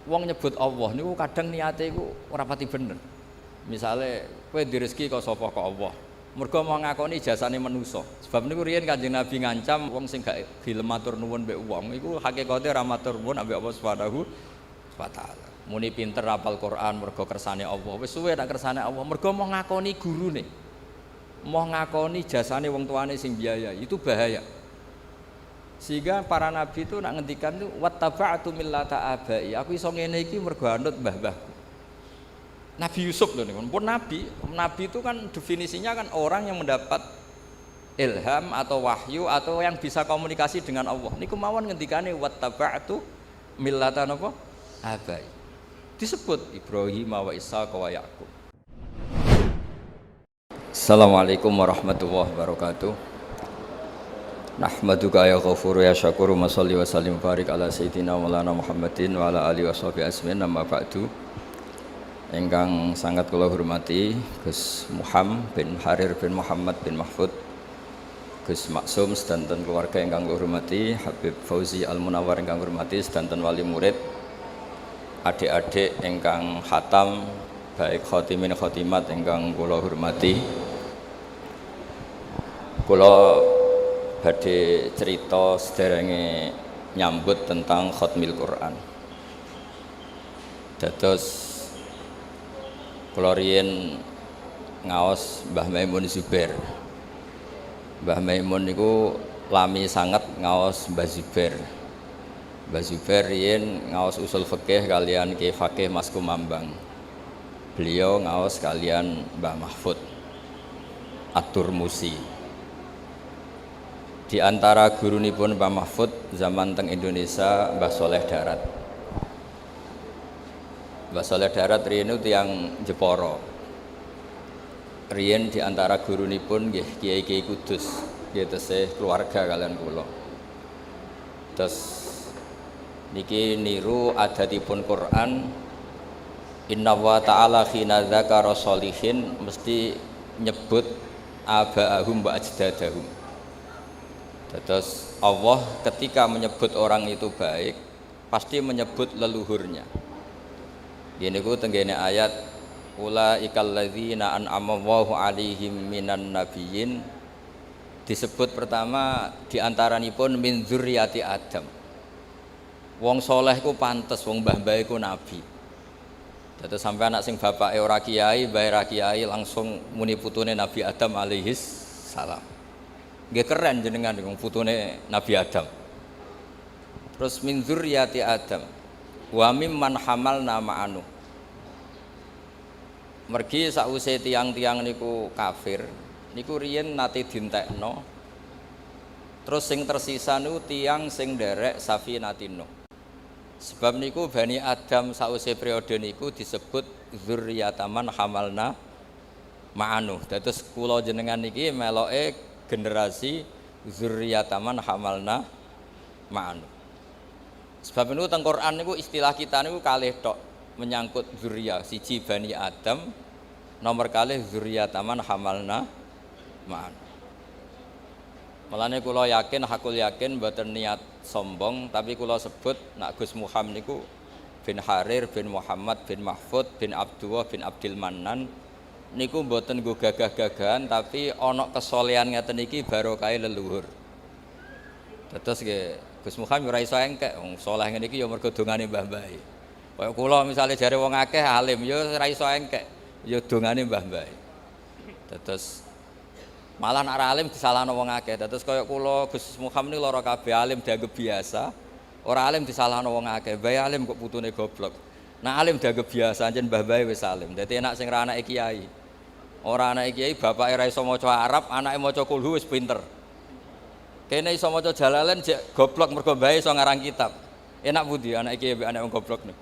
wong nyebut Allah niku kadang niate iku ora pati bener. Misale kowe direzeki kok sapa kok Allah. Mergo mau ngakoni jasane manusa. Sebab niku riyen Kanjeng Nabi ngancam wong sing gak gelem matur nuwun mbek wong iku hakikate ora matur nuwun ambek Allah Subhanahu wa taala. Muni pinter hafal Quran mergo kersane Allah. Wis suwe nak kersane Allah mergo mau ngakoni gurune. Mau ngakoni jasane wong tuane sing biaya. Itu bahaya. Sehingga para nabi itu nak ngendikan itu wattaba'tu millata abai. Aku iso ngene iki mergo anut mbah-mbahku. Nabi Yusuf loh nih, pun nabi. Nabi itu kan definisinya kan orang yang mendapat ilham atau wahyu atau yang bisa komunikasi dengan Allah. Niku mawon ngendikane wattaba'tu millata napa? Abai. Disebut Ibrahim wa Ishaq wa Yaqub. Assalamualaikum warahmatullahi wabarakatuh. Nahmaduka ya ghafuru ya syakuru wa sholli wa sallim barik ala sayyidina maulana Muhammadin wa ala alihi washabihi ajmain amma ba'du. Ingkang sangat kula hormati Gus Muhammad bin Harir bin Muhammad bin Mahfud, Gus Maksum sedanten keluarga ingkang kula hormati, Habib Fauzi Al Munawwar ingkang kula hormati sedanten wali murid, adik-adik ingkang khatam baik khotimin khotimat ingkang kula hormati. Kula badhe cerita sederenge nyambut tentang khatmil Quran. Dados kula riyen ngaos Mbah Maimun Zubair. Mbah Maimun niku lami sanget ngaos Mbah Zubair. Mbah Zubair riyen ngaos usul fikih kalian Ki Fakih Mas Kumambang. Beliau ngaos kalian Mbah Mahfud At-Turmusi. Di antara gurunipun Mbah Mahfud zaman teng Indonesia Mbah Soleh Darat. Mbah Soleh Darat riyen tiyang Jepara. Riyen di antara gurunipun nggih Kiai-kiai Kudus, nggih tesih keluarga kalian kula. Terus niki niru adatipun Quran, inna wa ta'ala khina dzakara sholihin mesti nyebut aba'ahum wa ajdadahum. Terus Allah ketika menyebut orang itu baik pasti menyebut leluhurnya. Gini ku tenggene ayat ulaikal ladzina an'ama Allahu 'alaihim minan nabiyyin, disebut pertama diantaranipun min dzurriyyati Adam. Wong soleh ku pantes, wong mbah-mbah ku nabi. Terus sampai anak sing bapake ora kiai, mbahe ra kiai langsung muni putune Nabi Adam alaihis salam. Nggih keren jenengan wong putune Nabi Adam. Terus min dzurriyyati Adam wa mimman hamalna ma'anu. Mergi sause tiang-tiang niku kafir, niku riyen nate dintekno. Terus sing tersisa niku tiang sing nderek Safinatin Nuh. Sebab niku Bani Adam sause periode niku disebut dzurriyyataman hamalna ma'anu. Dados kula jenengan niki meloke generasi dzurriyyataman hamalna ma'anu. Sebab niku teng Quran niku istilah kita niku kalih tok menyangkut dzurriyyah, siji Bani Adam, nomor kalih dzurriyyataman hamalna ma'anu. Mulane kula yakin, hakul yakin mboten niat sombong, tapi kula sebut nak Gus Muhammad niku bin Harir bin Muhammad bin Mahfud bin Abdullah bin Abdul Mannan niku mboten nggo gagah-gagahan, tapi ana kesolehan ngeten iki barokah leluhur. Terus nggih Gus Muhammad ora iso engkek wong saleh ngene iki ya mergo dongane mbah-mbahe. Kaya kula misale jare wong akeh alim ya ora iso engkek, ya dongane mbah-mbahe. Terus malah nek ora alim disalahno wong akeh. Terus kaya kula Gus Muhammad niku lara kabeh alim dianggep biasa, ora alim disalahno wong akeh. Bae alim kok putune goblok. Nek alim dianggep biasa anjen mbah-mbahe wis alim. Dadi enak sing ra anake kiai. Ora anake kiai bapake ra iso maca Arab, anake maca kulhu wis pinter. Kene iso maca Jalalain jek goblok mergo mbahe iso ngarang kitab. Enak pundi anake kiai mbek anake wong goblok niku?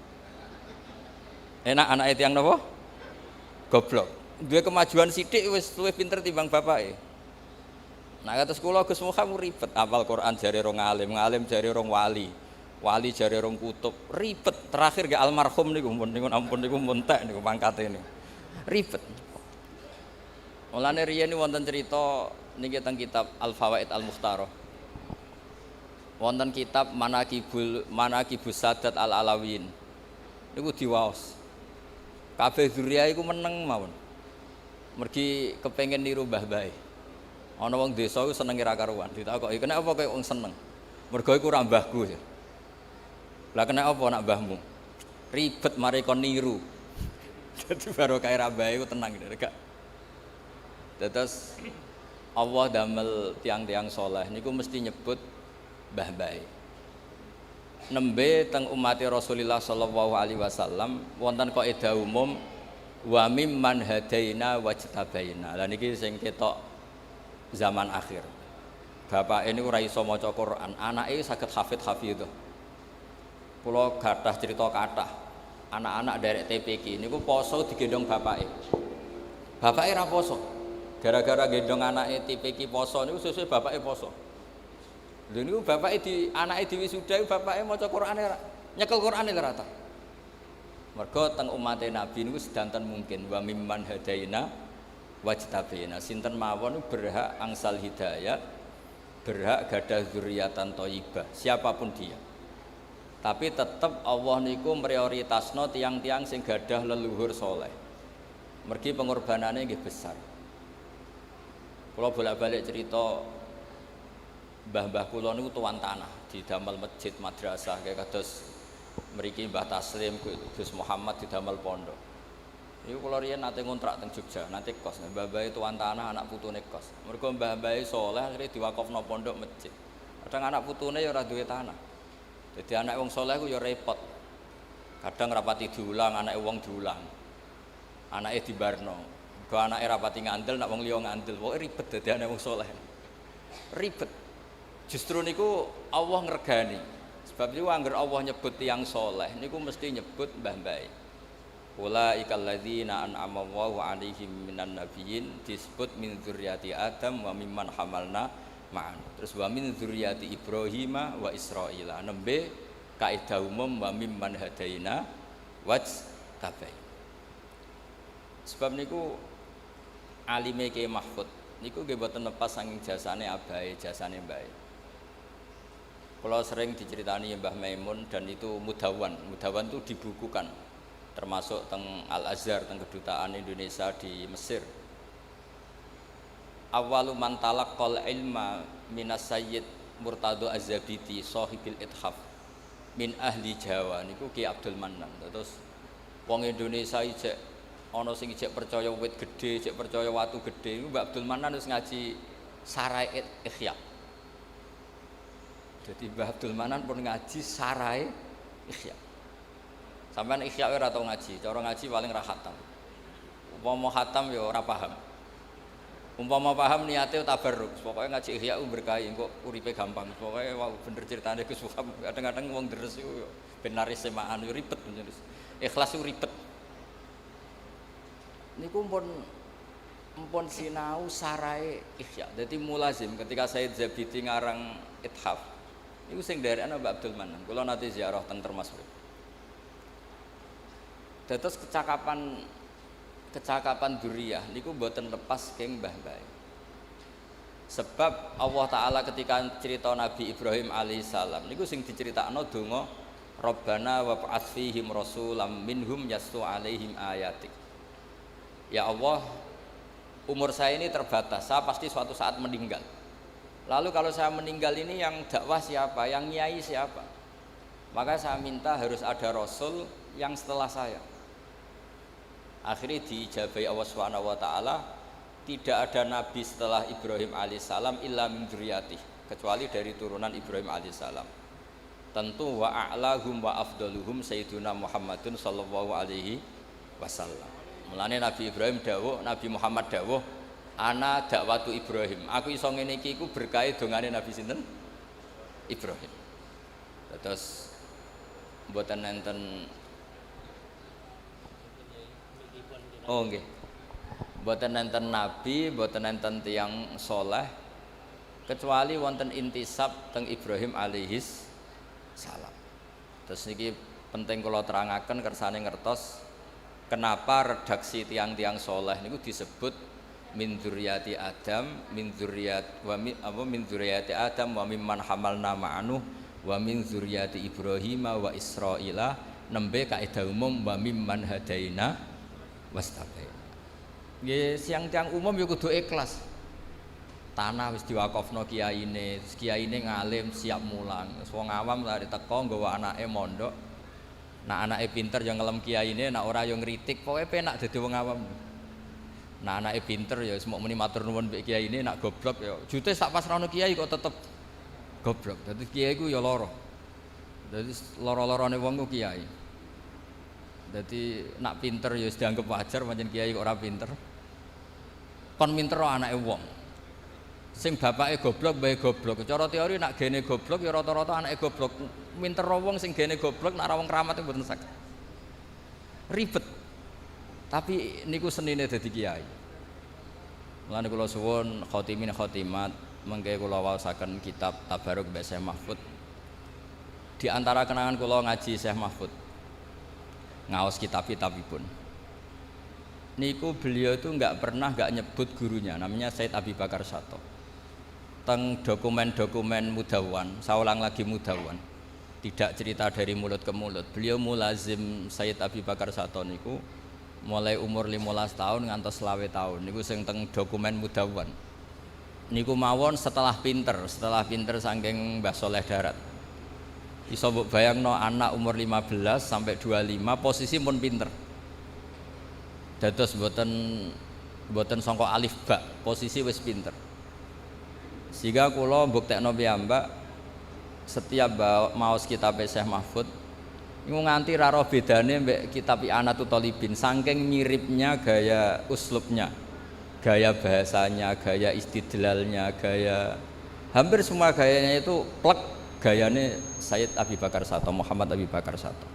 Enak anake tiyang napa? Goblok. Duwe kemajuan sithik wis luwih pinter timbang bapake. Nah kados kula Gus Muhammad ribet hafal Quran jare rong alim, ngalim jare rong wali. Wali jare rong kutub, ribet. Terakhir ge almarhum niku ampun niku muntek niku pangkate niku. Ribet. Mulane riyen wonten cerita niki teng kitab Al-Fawaid Al-Mukhtarah. Wonten kitab Manaqibus Sadat Al-Alawiyyin. niku diwaos. Kabeh dzurriyyah iku meneng mawon. Mergi kepengin niru mbah-mbahe. Ana wong desa iku seneng ra karuan, ditakoki, "Kenapa kowe wong seneng?" Mergo iku ora mbahku. Lah kena apa nak mbahmu? Ribet mari kon niru. Dadi baru kae ra mbahe iku tenang gak. Terus Allah damel tiang-tiang soleh niku mesti nyebut mbah-mbahe. Nembe teng umat Rasulullah sallallahu alaihi wasallam wonten kaidah umum wa mimman hadaina wajtabaina. Lah niki sing ketok zaman akhir. Bapak ini ora iso maca Quran, anake saged hafidh. Kula gadah cerita kathah. Anak-anak derek TPQ niku poso digendong bapake. Bapake ra poso. Gara-gara gendong anake TPQ poso niku sesuk bapake poso. Lha niku bapake di anake diwisuda bapake maca Qur'ane ra nyekel Qur'ane ora ta. Mergo teng umate Nabi niku sedanten mungkin wa mimman hadaina wajtabina. Sinten mawon berhak angsal hidayah, berhak gadah dzurriatan thayyibah, siapapun dia. Tapi tetap Allah niku prioritasno tiang-tiang sing gadah leluhur soleh. Mergi pengorbanannya nggih besar. Kula bolak-balik cerita mbah-mbah kula niku tuan tanah didamel masjid madrasah kayak kados mriki Mbah Taslim Gus Muhammad didamel pondok. Iku kula riyen nate ngontrak teng Jogja, nate kos. Mbah-mbah tuan tanah anak putune kos. Mergo mbah-mbah soleh akhire diwakofno pondok masjid. Kadang anak putune ya ora duwe tanah. Jadi anak wong soleh ku ya repot. Kadang rapati diulang, anak wong diulang. Anake dibarno. Go anake rapati ngandel, nak wong liya ngandel. Pokoke ribet dadi anak wong soleh. Ribet. Justru niku Allah ngregani. Sebab niku angger Allah nyebut tiyang soleh niku mesti nyebut mbah-mbahe. Ulaikal ladzina an'ama Allahu 'alaihim minan nabiyyin disebut min dzurriyyati Adam wa mimman hamalna ma'an. Terus wa min dzurriyyati Ibrahim wa Israila. Nembe kaidah umum wa mimman hadaina wajtabai. Sebab niku alime Ki Mahfud niku nggih boten lepas saking jasane abahe, jasane mbahe. Kalau sering diceritani Mbah Maimun dan itu mudawan itu dibukukan, termasuk teng Al Azhar, teng kedutaan Indonesia di Mesir. Awalu man talaqqal ilma minas Sayyid Murtado Az-Zabidi sahibil ithaf min ahli Jawa niku Ki Abdul Mannan. Terus wong Indonesia ijek ana sing ijek percaya wit gedhe, ijek percaya watu gedhe. Mbak Abdul Mannan wis ngaji Sarai Ikhya. Jadi Mbah Abdul Manan pun ngaji Sarai Ikhya. Sampeyan Ikhya ora tau ngaji, cara ngaji paling ra khatam. Umpama khatam ya ora paham. Umpama paham niate tabarruk, pokoke ngaji Ikhya berkah engko uripe gampang. Pokoke wow, bener ceritane Gus Muhammad. Kadang-kadang wong deres iku yo ben laris semaan yo ribet bener. Ikhlas yo ribet. Niku mpun sinau Sarai Ikhya. Dadi mulazim ketika Said Zabidi ngarang Ithaf. Iku sing nderekno Mbak Abdul Manan. Kula nate ziarah teng Termas. Dados kecakapan dzurriyah niku mboten lepas keng mbah-mbah. Sebab Allah taala ketika cerita Nabi Ibrahim alaihissalam niku sing diceritakno donga Rabbana wa ba'ats fihim rasulam minhum yaslu alaihim ayatik. Ya Allah, umur saya ini terbatas, saya pasti suatu saat meninggal. Lalu kalau saya meninggal ini yang dakwah siapa, yang nyai siapa? Maka saya minta harus ada rasul yang setelah saya. Akhirnya diijabahi Allah Subhanahu wa taala, tidak ada nabi setelah Ibrahim alaihissalam illa min dzurriyyatih, kecuali dari turunan Ibrahim alaihissalam. Tentu wa a'lahum wa afdaluhum sayyiduna Muhammadun sallallahu alaihi wasallam. Mulane Nabi Ibrahim dawuh, Nabi Muhammad dawuh, ana dakwatu Ibrahim. Aku iso ngene iki iku berkah dongane Nabi sinten? Ibrahim. Terus mboten enten. Oh nggih. Mboten enten nabi, mboten enten tiyang saleh kecuali wonten intisab teng Ibrahim alaihis salam. Terus niki penting kula terangaken kersane ngertos kenapa redaksi tiang-tiang saleh niku disebut min dzurriyyati Adam min dzurriyyati Adam wa mimman hamalna ma'anuh wa min dzurriyyati Ibrahim wa Israila nembe kaidah umum wa mimman hadaina wastabaina. Nggih tiang umum ya kudu ikhlas. Tanah wis diwakafno kiyaine, kiyaine ngalim siap mulang. Wong awam lari teko nggawa anake mondok. Nak anake pinter ya ngelem kiyaine, nak ora ya ngritik, pokoke penak dadi wong awam. Nah anake pinter ya semok muni matur nuwun mbek kiyaine, nak goblok ya jute sak pasrahno kiai kok tetep goblok. Dadi kiai ku ya lara. Dadi lara-larane wong ku kiai. Dadi nak pinter ya wis dianggep wajar pancen kiai kok ora pinter. Kon minter anake wong. Sing bapake goblok bae goblok. Cara teori nak gene goblok ya rata-rata anake goblok. Minter wong sing gene goblok nak ora wong kramat mboten saged. Ribet. Tapi niku senine dadi kiai. Mulane kula suwun khotimin khotimat mengke kula waosaken kitab Tabarruk mbek Syekh Mahfud. Di antara kenangan kula ngaji Syekh Mahfud. Ngaos kitab-kitabipun. Niku beliau itu enggak nyebut gurunya, namanya Said Abi Bakar Sato. Teng dokumen-dokumen Mudawwan, saya ulang lagi Mudawwan. Tidak cerita dari mulut ke mulut. Beliau mulazim Said Abi Bakar Sato niku mulai umur 15 tahun ngantos 20 tahun. Niku sing teng dokumen Mudawwan. Niku mawon setelah pinter saking Mbah Soleh Darat. Iso mbok bayangno anak umur 15 sampai 25 posisi pun pinter. Dados mboten sangka alif ba, posisi wis pinter. Sehingga kula mbuktekno piyambak setiap maos kitab Syekh Mahfud niku nganti ra ro bedane mbek kitab I'anatul Thalibin saking miripnya gaya uslubnya, gaya bahasanya, gaya istidlalnya, gaya hampir semua gayanya itu plek gayane Said Abi Bakar Sato, Muhammad Abi Bakar Sato.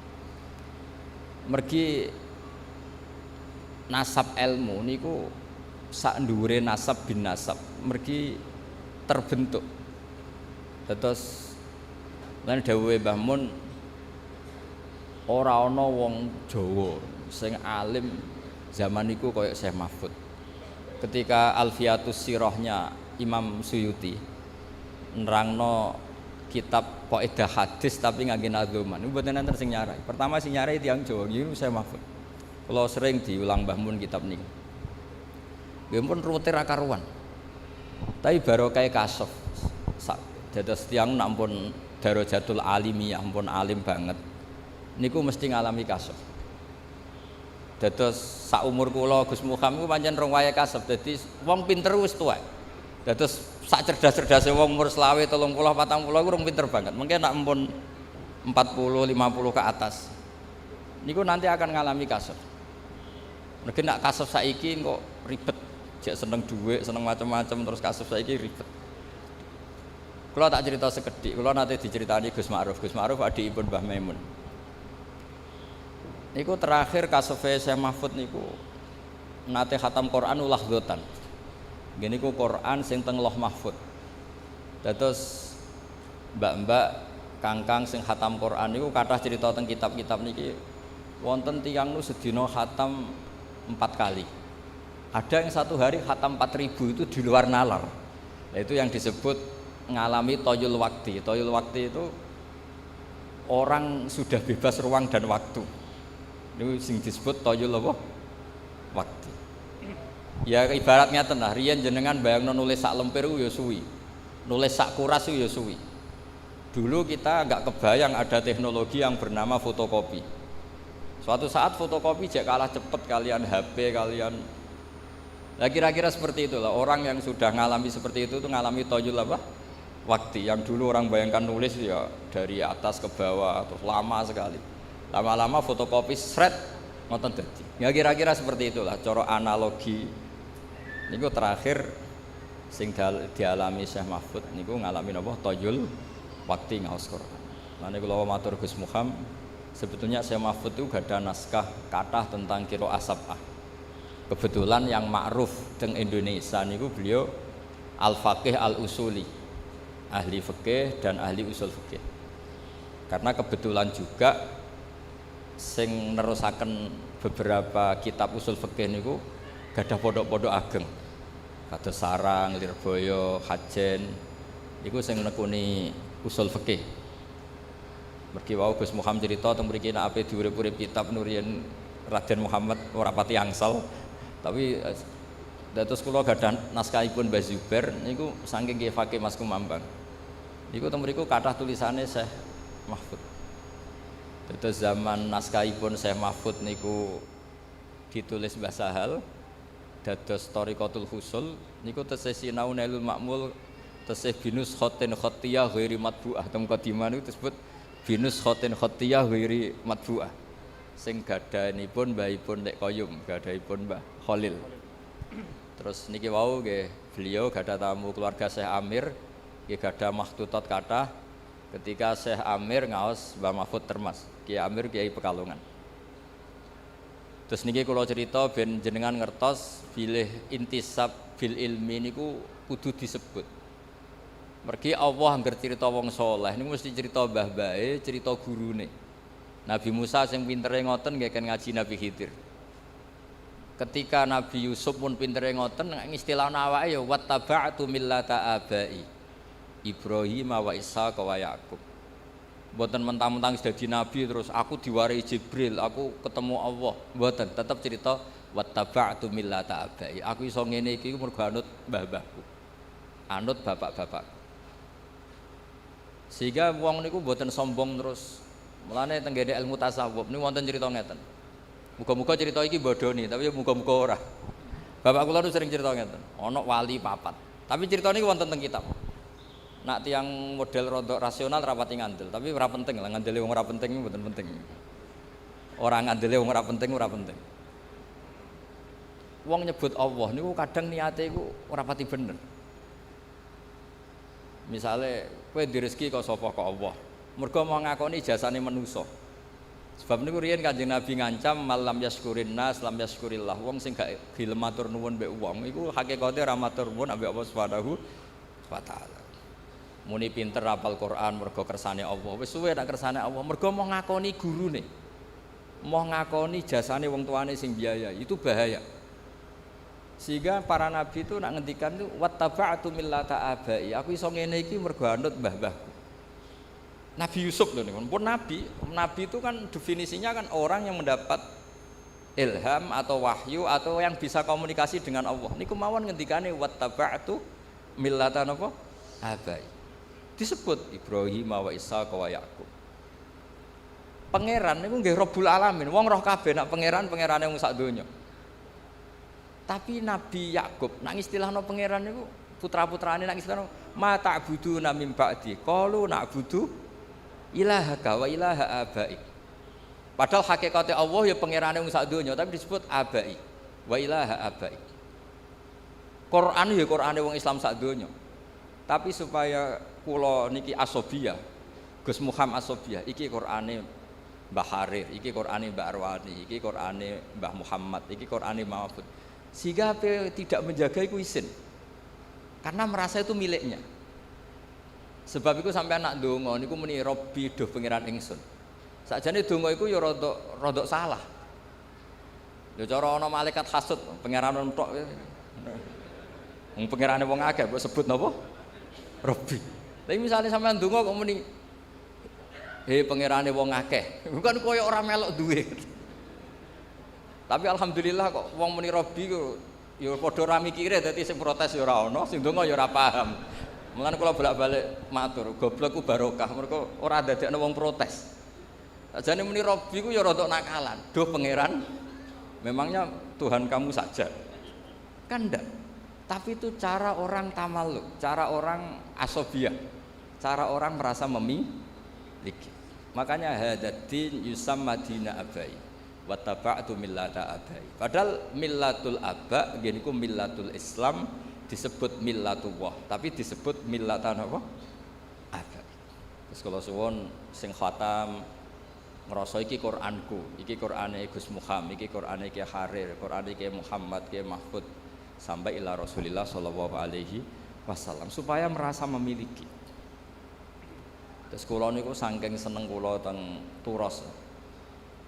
Mergi nasab ilmu niku sak ndhuwure nasab bin nasab mergi terbentuk. Terus lan dawuhe Mbah Mun ora ana wong Jawa sing alim zaman niku kaya Syekh Mahfud. Ketika Alfiatus Sirahnya Imam Suyuti nerangno kitab kaidah hadis tapi ngangge nadzuman. Niku mboten enten sing nyarai. Pertama sing nyarai tiyang Jawa niku Syekh Mahfud. Kula sering diulang Mbah Mun kitab niku. Nggih pun rute ra karuan. Tapi barokah kasuf. Dados tiyang nampun darajatul alimiyah, ampun alim banget. Niku mesti ngalami kasuf. Dados sak umur kula Gus Muham iku pancen rong wayahe kasuf. Dadi wong pinter wis tuwek. Dados sak cerdas-cerdase wong umur 20, 30, 40 iku rong pinter banget. Mungkin nak ampun 40, 50 ke atas. Niku nanti akan ngalami kasuf. Mungkin nak kasuf saiki kok ribet. Jek seneng duit, seneng macam-macam terus kasus saiki ribet. Kula tak cerita sekedhik, kula nate diceritani Gus Ma'ruf. Gus Ma'ruf adikipun Mbah Maimun. Niku terakhir kasuse Syekh Mahfud niku nate khatam Quran ulahdzatan. Nggih niku Quran sing teng Lauh Mahfud. Dados mbak-mbak kangkang sing khatam Quran niku kathah cerita teng kitab-kitab niki wonten tiyang nu sedina khatam 4 kali. Ada yang satu hari khatam 4000 itu di luar nalar. Itu yang disebut ngalami toyul wakti. Toyul wakti itu orang sudah bebas ruang dan waktu. Itu sing disebut toyul apa? Wakti. Ya ibaratnya tenah, riyen jenengan bayangno nulis sak lemper ku ya suwi. Nulis sak kuras ku ya suwi. Dulu kita enggak kebayang ada teknologi yang bernama fotokopi. Suatu saat fotokopi jek kalah cepet kalian HP kalian. Nah kira-kira seperti itulah orang yang sudah ngalami seperti itu ngalami toyul apa? Waktu yang dulu orang bayangkan nulis ya dari atas ke bawah terus lama sekali. Lama-lama fotokopi shred ngoten dadi. Ya kira-kira seperti itulah cara analogi. Niku terakhir sing dialami Syekh Mahfud niku ngalami napa toyul waktu ngaos Quran. Lan niku kula matur Gus Muham sebetulnya Syekh Mahfud itu gadah naskah kathah tentang qiraah sab'ah. Kebetulan yang ma'ruf teng Indonesia niku beliau al-faqih al-usuli, ahli fikih dan ahli usul fikih. Karena kebetulan juga sing nerusaken beberapa kitab usul fikih niku gadah pondok-pondok ageng. Kados Sarang, Lirboyo, Hajen niku sing nekuni usul fikih. Mergi wau Gus Muhammad cerita teng mriki nek ape diurip-urip kitab Nurian Raden Muhammad ora pati angsal. Tapi dados kula gadah naskahipun Mbah Zubair niku saking Ki Fakih Mas Kumambang. Niku teng mriku kathah tulisane Syekh Mahfud. Dados zaman naskahipun Syekh Mahfud niku ditulis Mbah Sahal dados Thariqatul Husul niku tesih sinau Nailul Ma'mul tesih binus khotin khotiyah ghairi matbu'ah teng qadimah niku disebut binus khotin khotiyah ghairi matbu'ah sing gadhanipun mbahipun Nek Koyum gadhanipun Mbah Khalil. Terus niki wau nggih beliau gadah tamu keluarga Syekh Amir nggih gadah makhtutat kathah ketika Syekh Amir ngaos Mbah Mahfud Termas Kiai Amir Kiai Pekalongan. Terus niki kula cerita ben jenengan ngertos bilih intisab bil ilmi niku kudu disebut. Mergi Allah angger cerita wong saleh niku mesti cerita mbah-mbahe, cerita gurune. Nabi Musa sing pintere ngoten nggih kan ngaji Nabi Khidir. Ketika Nabi Yusuf pun pintere ngoten ngistilahna awake ya wattaba'tu millata abai Ibrahim wa Ishaq wa Yaqub. Mboten mentang-mentang dadi nabi terus aku diwarai Jibril, aku ketemu Allah. Mboten, tetep cerita wattaba'tu millata abai. Aku iso ngene iki mergo anut mbah-mbahku. Anut bapak-bapak. Sehingga wong niku mboten sombong terus. Mulane teng gede ilmu tasawuf niku wonten cerita ngeten. Muga-muga cerita iki bodoni, tapi ya muga-muga ora. Bapak kula nu sering cerita ngeten. Ana wali papat. Tapi cerita niku wonten teng kitab. Nak tiang model rodok rasional rapati ngandel, tapi ora penting lah ngandele wong ora penting mboten penting. Ora ngandele wong ora penting ora penting. Wong nyebut Allah niku kadang niate iku ora pati bener. Misale kowe direzeki kok sapa kok Allah. Mergo mau ngakoni jasane manusa. Sebab niku riyen Kanjeng Nabi ngancam malam yaskurin nas lam yaskurillah. Wong sing gak gelem matur nuwun mbek wong iku hakikate ora matur nuwun ambek Allah Subhanahu wa taala. Muni pinter hafal Quran mergo kersane Allah. Wis suwe nek kersane Allah mergo mau ngakoni gurune. Mau ngakoni jasane wong tuane sing biaya. Itu bahaya. Sehingga para nabi itu nak ngendikan itu wattaba'tu millata abai. Aku iso ngene iki mergo anut mbah-mbahku. Nabi Yusuf lho niku pun nabi. Nabi itu kan definisinya kan orang yang mendapat ilham atau wahyu atau yang bisa komunikasi dengan Allah. Niku mawon ngendikane wattaba'tu millata napa? Abai. Disebut Ibrahim wa Ishaq wa Yaqub. Pangeran niku nggih Rabbul Alamin. Wong roh kabeh nak pangerane wong sak donya. Tapi Nabi Yakub nak istilahno pangeran niku putra-putrane nak istilahno ma ta'buduna min ba'di qalu na'budu ilahaka wa ilaha abaik. Padahal hakikate Allah ya pangerane wong sak donya tapi disebut abai wa ilaha abaik. Quran ya Qurane wong Islam sak donya. Tapi supaya kula niki asobiyah Gus Muhammad asobiyah iki Qurane Mbah Harir, iki Qurane Mbah Arwani, iki Qurane Mbah Muhammad, iki Qurane Mahfud. Sehingga tidak menjaga itu isin karena merasa itu miliknya. Sebab itu sampai anak donga niku muni Robbi doh pangeran ingsun. Sakjane donga iku ya rodok salah. Lho cara ana malaikat hasud pangeran entok. Wong pangerane wong akeh kok sebut napa? Robbi. Tapi misalnya sampean donga kok muni pangerane wong akeh. Bukan koyo ora melok duwe. Tapi alhamdulillah kok wong muni Robbi ku ya padha ora mikire dadi sing protes ya ora ana, sing ndonga ya ora paham. Mulane kula bolak-balik matur, goblok ku barokah mergo ora dadekno wong protes. Sajane muni Robbi ku ya rada nakalan. Duh pangeran, memangnya Tuhan kamu saja. Kan ndak. Tapi itu cara orang tamaluk, cara orang asobiyah, cara orang merasa memiliki. Makanya hadatin yusamma dina abai. Wattaba'tu millata abai. Padahal millatul aba nggih niku millatul Islam disebut millatullah, tapi disebut millatan apa? Abai. Terus kalau suwun sing khatam ngrasa iki Qur'anku, iki Qur'ane Gus Muhammad, iki Qur'ane Ki Harir, Qur'ane Ki Muhammad, Ki Mahfud sampai ila Rasulillah sallallahu alaihi wasallam supaya merasa memiliki. Terus kula niku saking seneng kula teng Turos.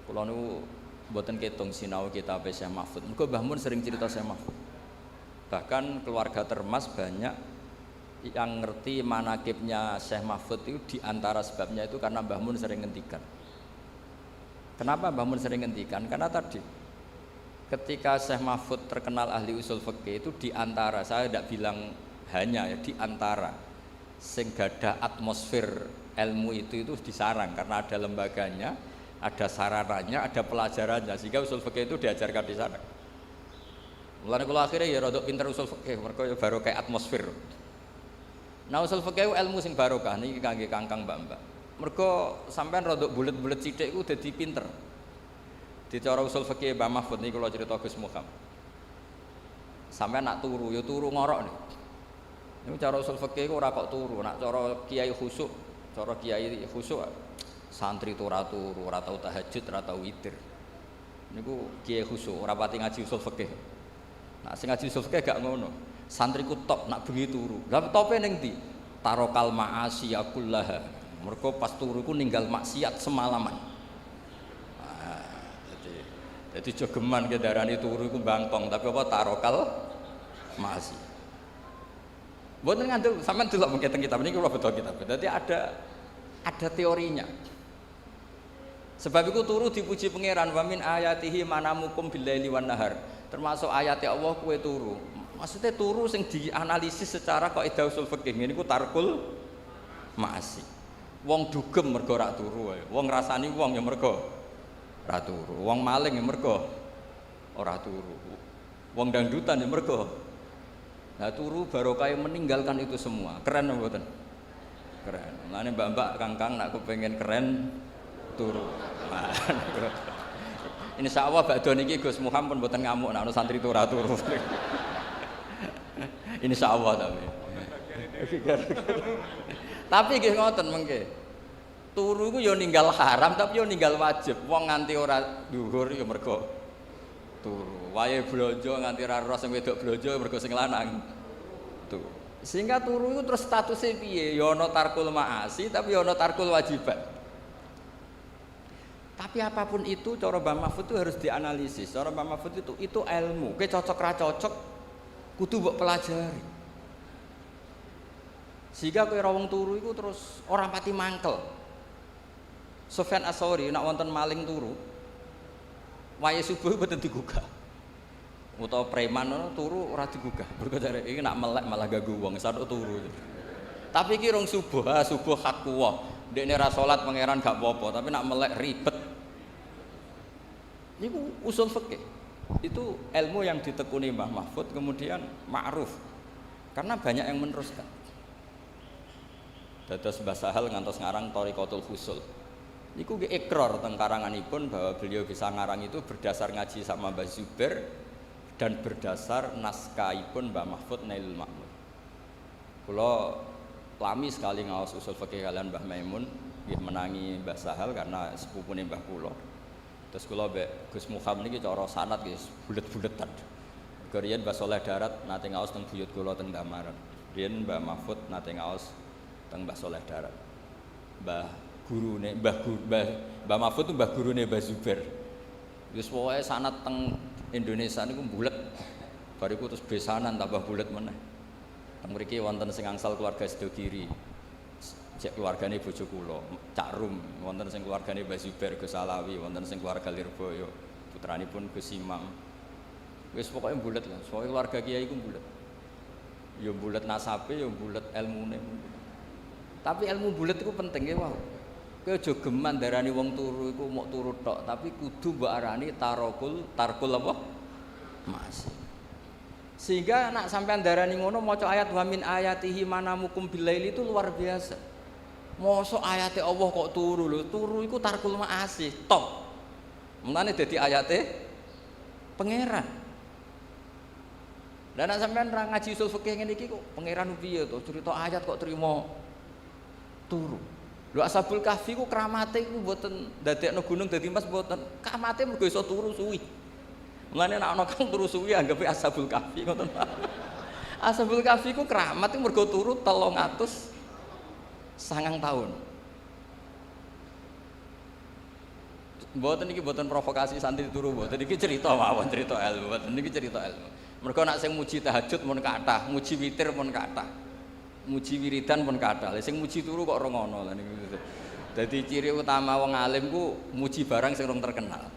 Kula niku mboten ketung sinau kitab Syekh Mahfud. Mergo Mbah Mun sering cerita Syekh Mahfud. Bahkan keluarga Termas banyak yang ngerti manakibnya Syekh Mahfud itu diantara sebabnya itu karena Mbah Mun sering ngendikan. Kenapa Mbah Mun sering ngendikan? Karena tadi ketika Syekh Mahfud terkenal ahli usul fikih itu diantara, saya tidak bilang hanya ya, diantara sing gadah atmosfer ilmu itu disarang karena ada lembaganya, ada sarananya, ada pelajarannya, sehingga usul fikih itu diajarkan di sana. Mulane kula akhirnya ya rodok pinter usul fikih mergo ya baru kayak atmosfer. Nah usul fikih ilmu sing barokah niki kangge kangkang mbak-mbak. Mergo sampean rodok bulet-bulet sithik iku dadi pinter. Dicara usul fikih Mbah Mahfud niki kula cerita Gus Muhammad. Sampean nak turu ya turu ngorok nih. Niku cara usul fikih ora kok turu, nak cara kiai khusuk, cara kiai khusuk santri ora turu, ora tau tahajud, ora tau witir. Niku kiai khusuk ora pati ngaji usul fikih. Nak sing ngaji usul fikih gak ngono. Santriku top nak bengi turu. Lah tope ning ndi? Tarokal ma'asi yakullaha. Mergo pas turu iku ninggal maksiat semalaman. Jadi jogeman ke darani turu iku bangkong, tapi apa tarokal ma'asi. Mboten ngandel sampean delok mengke teng kitab niki kula beto kitab. Dadi ada teorinya. Sebab itu turu dipuji pangeran wa min ayatihi manamukum billaili wan nahar. Termasuk ayat Allah kowe turu. Maksudnya turu sing dianalisis secara kaidah usul fikih niku tarkul ma'asi. Wong dugem mergo ora turu wae. Wong ngrasani wong ya mergo ora turu. Wong maling ya mergo ora turu. Wong dangdutan ya mergo. Nah turu barokah meninggalkan itu semua. Keren apa mboten? Keren. Mulane mbak-mbak kangkang nak kepengin keren turu. Nah, insyaallah badhe niki Gus Muhammad pun mboten ngamuk nek ana santri turu. Insyaallah tapi. Tapi nggih ngoten mengke. Turu iku ya ninggal haram tapi ya ninggal wajib. Wong nganti ora dhuwur ya mergo turu. Wae blonjo nganti ora ros sing wedok blonjo mergo sing lanang. Tuh. Sehingga turu itu terus statusnya piye? Ya ana tarkul ma'asi tapi ya ana tarkul wajibat. Tapi apapun itu cara Mbah Mahfud itu harus dianalisis. Cara Mbah Mahfud itu ilmu. Kowe cocok ra cocok kudu mbok pelajari. Sehingga kowe ra wong turu iku terus ora pati mangkel. Sufyan Ats-Tsauri nek wonten maling turu wae subuh mboten digugah. Utawa preman turu ora digugah. Mergo jare iki nak melek malah ganggu wong sadok turu. Tapi iki rong subuh, subuh hak kuwa. Ndekne ra salat pangeran gak apa-apa, tapi nak melek ribet. Niku usul fikih. Itu ilmu yang ditekuni Mbah Mahfud kemudian ma'ruf. Karena banyak yang meneruskan. Dados Mbah Sahal ngantos ngarang Thariqatul Husul. Niku nggih ikrar teng karanganipun bahwa beliau bisa ngarang itu berdasar ngaji sama Mbah Zubair dan berdasar naskahipun Mbah Mahfud Nailul Ma'mud. Kula lami sekali ngaos usul fikih kalian Mbah Maimun, nggih menangi Mbah Sahal karena sepupune Mbah kula. Terus kula mbek Gus Muhammad niki cara sanad nggih bulet-buletan. Keriyen Mbah Saleh Darat nate ngaos teng buyut kula teng Damaran. Riyen Mbah Mahfud nate ngaos teng Mbah Saleh Darat. Mbah Mahfud itu mbah gurune Mbah Zubair. Wis pokoke sanad teng Indonesia niku bulet. Bariku terus besanan tambah bulet meneh. Teng mriki wonten sing angsal keluarga Sedogiri. Cek keluargane bojo kula, Cak Rum, wonten sing keluargane Mbah Zubair Gus Alawi, wonten sing keluarga Lirboyo, putranipun Gus Imam. Wis pokoke bulet lah, soalnya keluarga kiai iku bulet. Ya bulet nasabe, ya bulet ilmune. Tapi ilmu bulet iku penting ya, wow. Kowe aja geman darani wong turu iku mok turu tok, tapi kudu mbok arani tarkul apa? Ma'asi. Sehingga nak sampean darani ngono maca ayat wa min ayatihi manamukum billaili itu luar biasa. Mosok ayate Allah kok turu lho, turu iku tarkul ma'asi, tok. Mulane dadi ayate pangeran. Lah nek sampean ra ngaji usul fikih ngene iki kok pangeran piye to? Cerita ayat kok trimo turu. Lho Ashabul Kahfi ku kramate iku mboten ndadekno gunung dadi emas mboten. Kramate mergo iso turu suwi. Mulane nek ana kang turu suwi anggape Ashabul Kahfi ngoten. Ashabul Kahfi ku kramat iku mergo turu 309 tahun. Mboten iki mboten provokasi santri turu mboten iki cerita mawon, cerita ilmu. Mboten iki cerita ilmu. Mergo nek sing muji tahajud mun kathah, muji witir mun kathah. muji wiridan pun kathah. Sing muji turu kok ora ngono lha niku. Dadi ciri utama wong alim ku muji barang sing rong terkenal.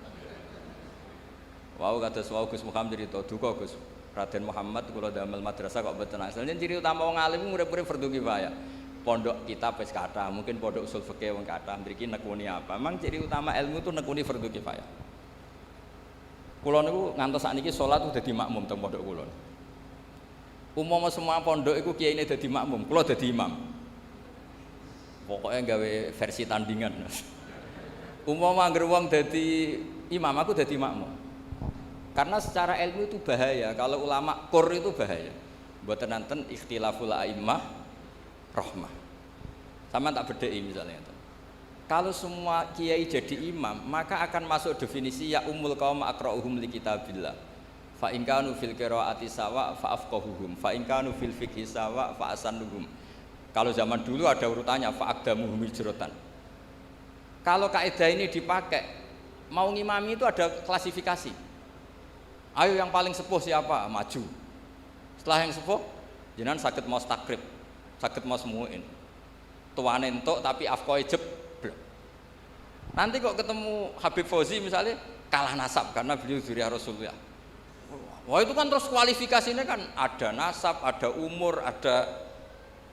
Wau kados wau Gus Muhammad cerita duka Gus Raden Muhammad kula damel madrasah kok mboten asal. Ciri utama wong alim urip-urip fardu kifayah. Pondok kitab wis kathah, mungkin pondok usul fikih wong kathah, mriki nekuni apa? Memang ciri utama ilmu itu nekuni fardu kifayah. Kula niku ngantos sakniki salat udah dadi makmum teng pondok kula. Umpama semua pondok iku kiyaine dadi makmum, kula dadi imam. Pokoknya gawe versi tandingan. Umpama anggere wong dadi imam, aku dadi makmum. Karena secara ilmu itu bahaya. Kalau ulama kur itu bahaya. Mboten nanten ikhtilaful a'immah rahmah. Sama tak bedheki misalnya. Kalau semua kiai jadi imam, maka akan masuk definisi ya ummul qaum aqra'uhum li kitabillah. Fa in kanu fil qiraati sawa fa afqahuhum, fa in kanu fil fiqhi sawa fa asannuhum. Kalau zaman dulu ada urutannya fa'aqdamuhum hijratan. Kalau kaidah ini dipakai, mau ngimami itu ada klasifikasi. Ayo yang paling sepuh siapa? Maju. Setelah yang sepuh, jenengan saged maos takrib, saged maos muin. Tuane entuk tapi afqoe jeblok. Nanti kok ketemu Habib Fauzi misalnya kalah nasab karena beliau dzurriyyah Rasulullah. Wah itu kan terus kualifikasinya kan ada nasab, ada umur, ada.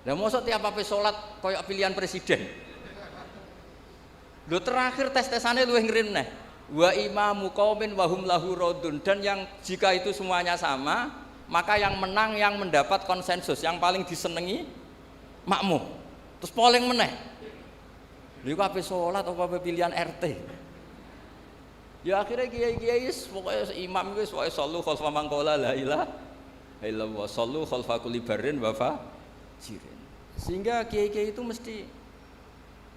Lah mosok tiap apa salat koyo pilihan presiden. Lho terakhir tes-tesane luwih ngren neh. Wa imamu qaumin wa hum lahu radun, dan yang jika itu semuanya sama, maka yang menang yang mendapat konsensus, yang paling disenengi makmum. Terus polling meneh. Lha kok ape salat apa pilihan RT. Ya akhirnya kiai-kiai pokoknya imam wis wae sallu khalfa man qala la ilaha illallah, sallu khalfa kulli barrin wa fajirin. Sehingga kiai-kiai itu mesti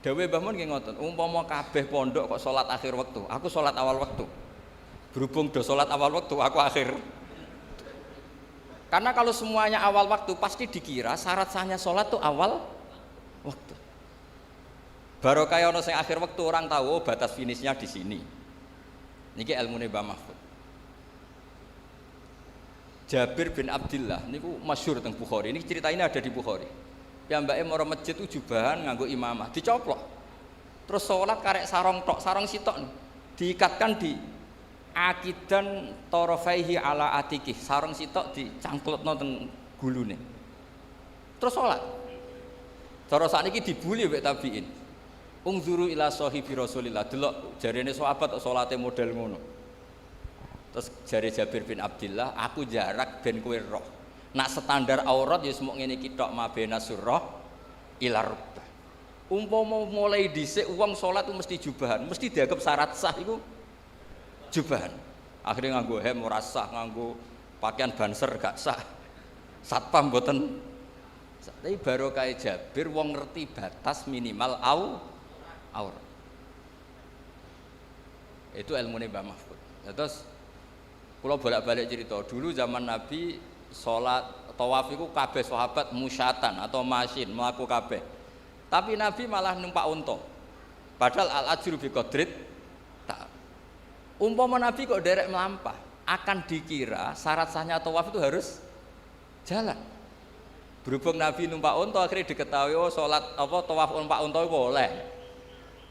dawe Mbah Mun nggih ngoten, umpama kabeh pondok kok salat akhir waktu, aku salat awal waktu. Berhubung do salat awal waktu, aku akhir. Karena kalau semuanya awal waktu pasti dikira syarat sahnya salat tuh awal waktu. Baru kaya ono sing akhir waktu orang tahu oh, batas finishnya di sini. Niki ilmune Mbah Mahfud. Jabir bin Abdullah niku masyhur teng Bukhari. Ini cerita ini ada di Bukhari. Piyambake mara masjid itu jubahan nganggo imamah, dicoplok. Terus salat karek sarong tok, sarong sitok diikatkan di akidan tarafaihi ala atiki. Sarong sitok dicangklutno teng gulune. Terus salat. Cara sakniki dibuli wek tabiin. Ungzuru ila sahibi Rasulillah, delok jarene sahabat kok salate model ngono. Terus jare Jabir bin Abdullah, aku jarak ben kowe roh. Nak standar aurat ya semuk ngene iki tok mabena surah ila rukbah. Umpama mulai dhisik wong salat ku mesti jubahan, mesti dianggap syarat sah iku jubahan. Akhirnya nganggo hem ora sah, nganggo pakaian banser gak sah. Satpam mboten. Tapi barokah Jabir wong ngerti batas minimal aurat. Itu ilmune Mbah Mahfud. Terus kula bolak-balik cerita, dulu zaman Nabi salat tawaf iku kabeh sahabat musyatan atau masin mlaku kabeh. Tapi Nabi malah numpak unta. Padahal al-ajru bi qadrit tak. Umpama Nabi kok derek melampah, akan dikira syarat sahnya tawaf itu harus jalan. Berhubung Nabi numpak unta akhirnya diketahui oh salat apa tawaf numpak unta itu boleh.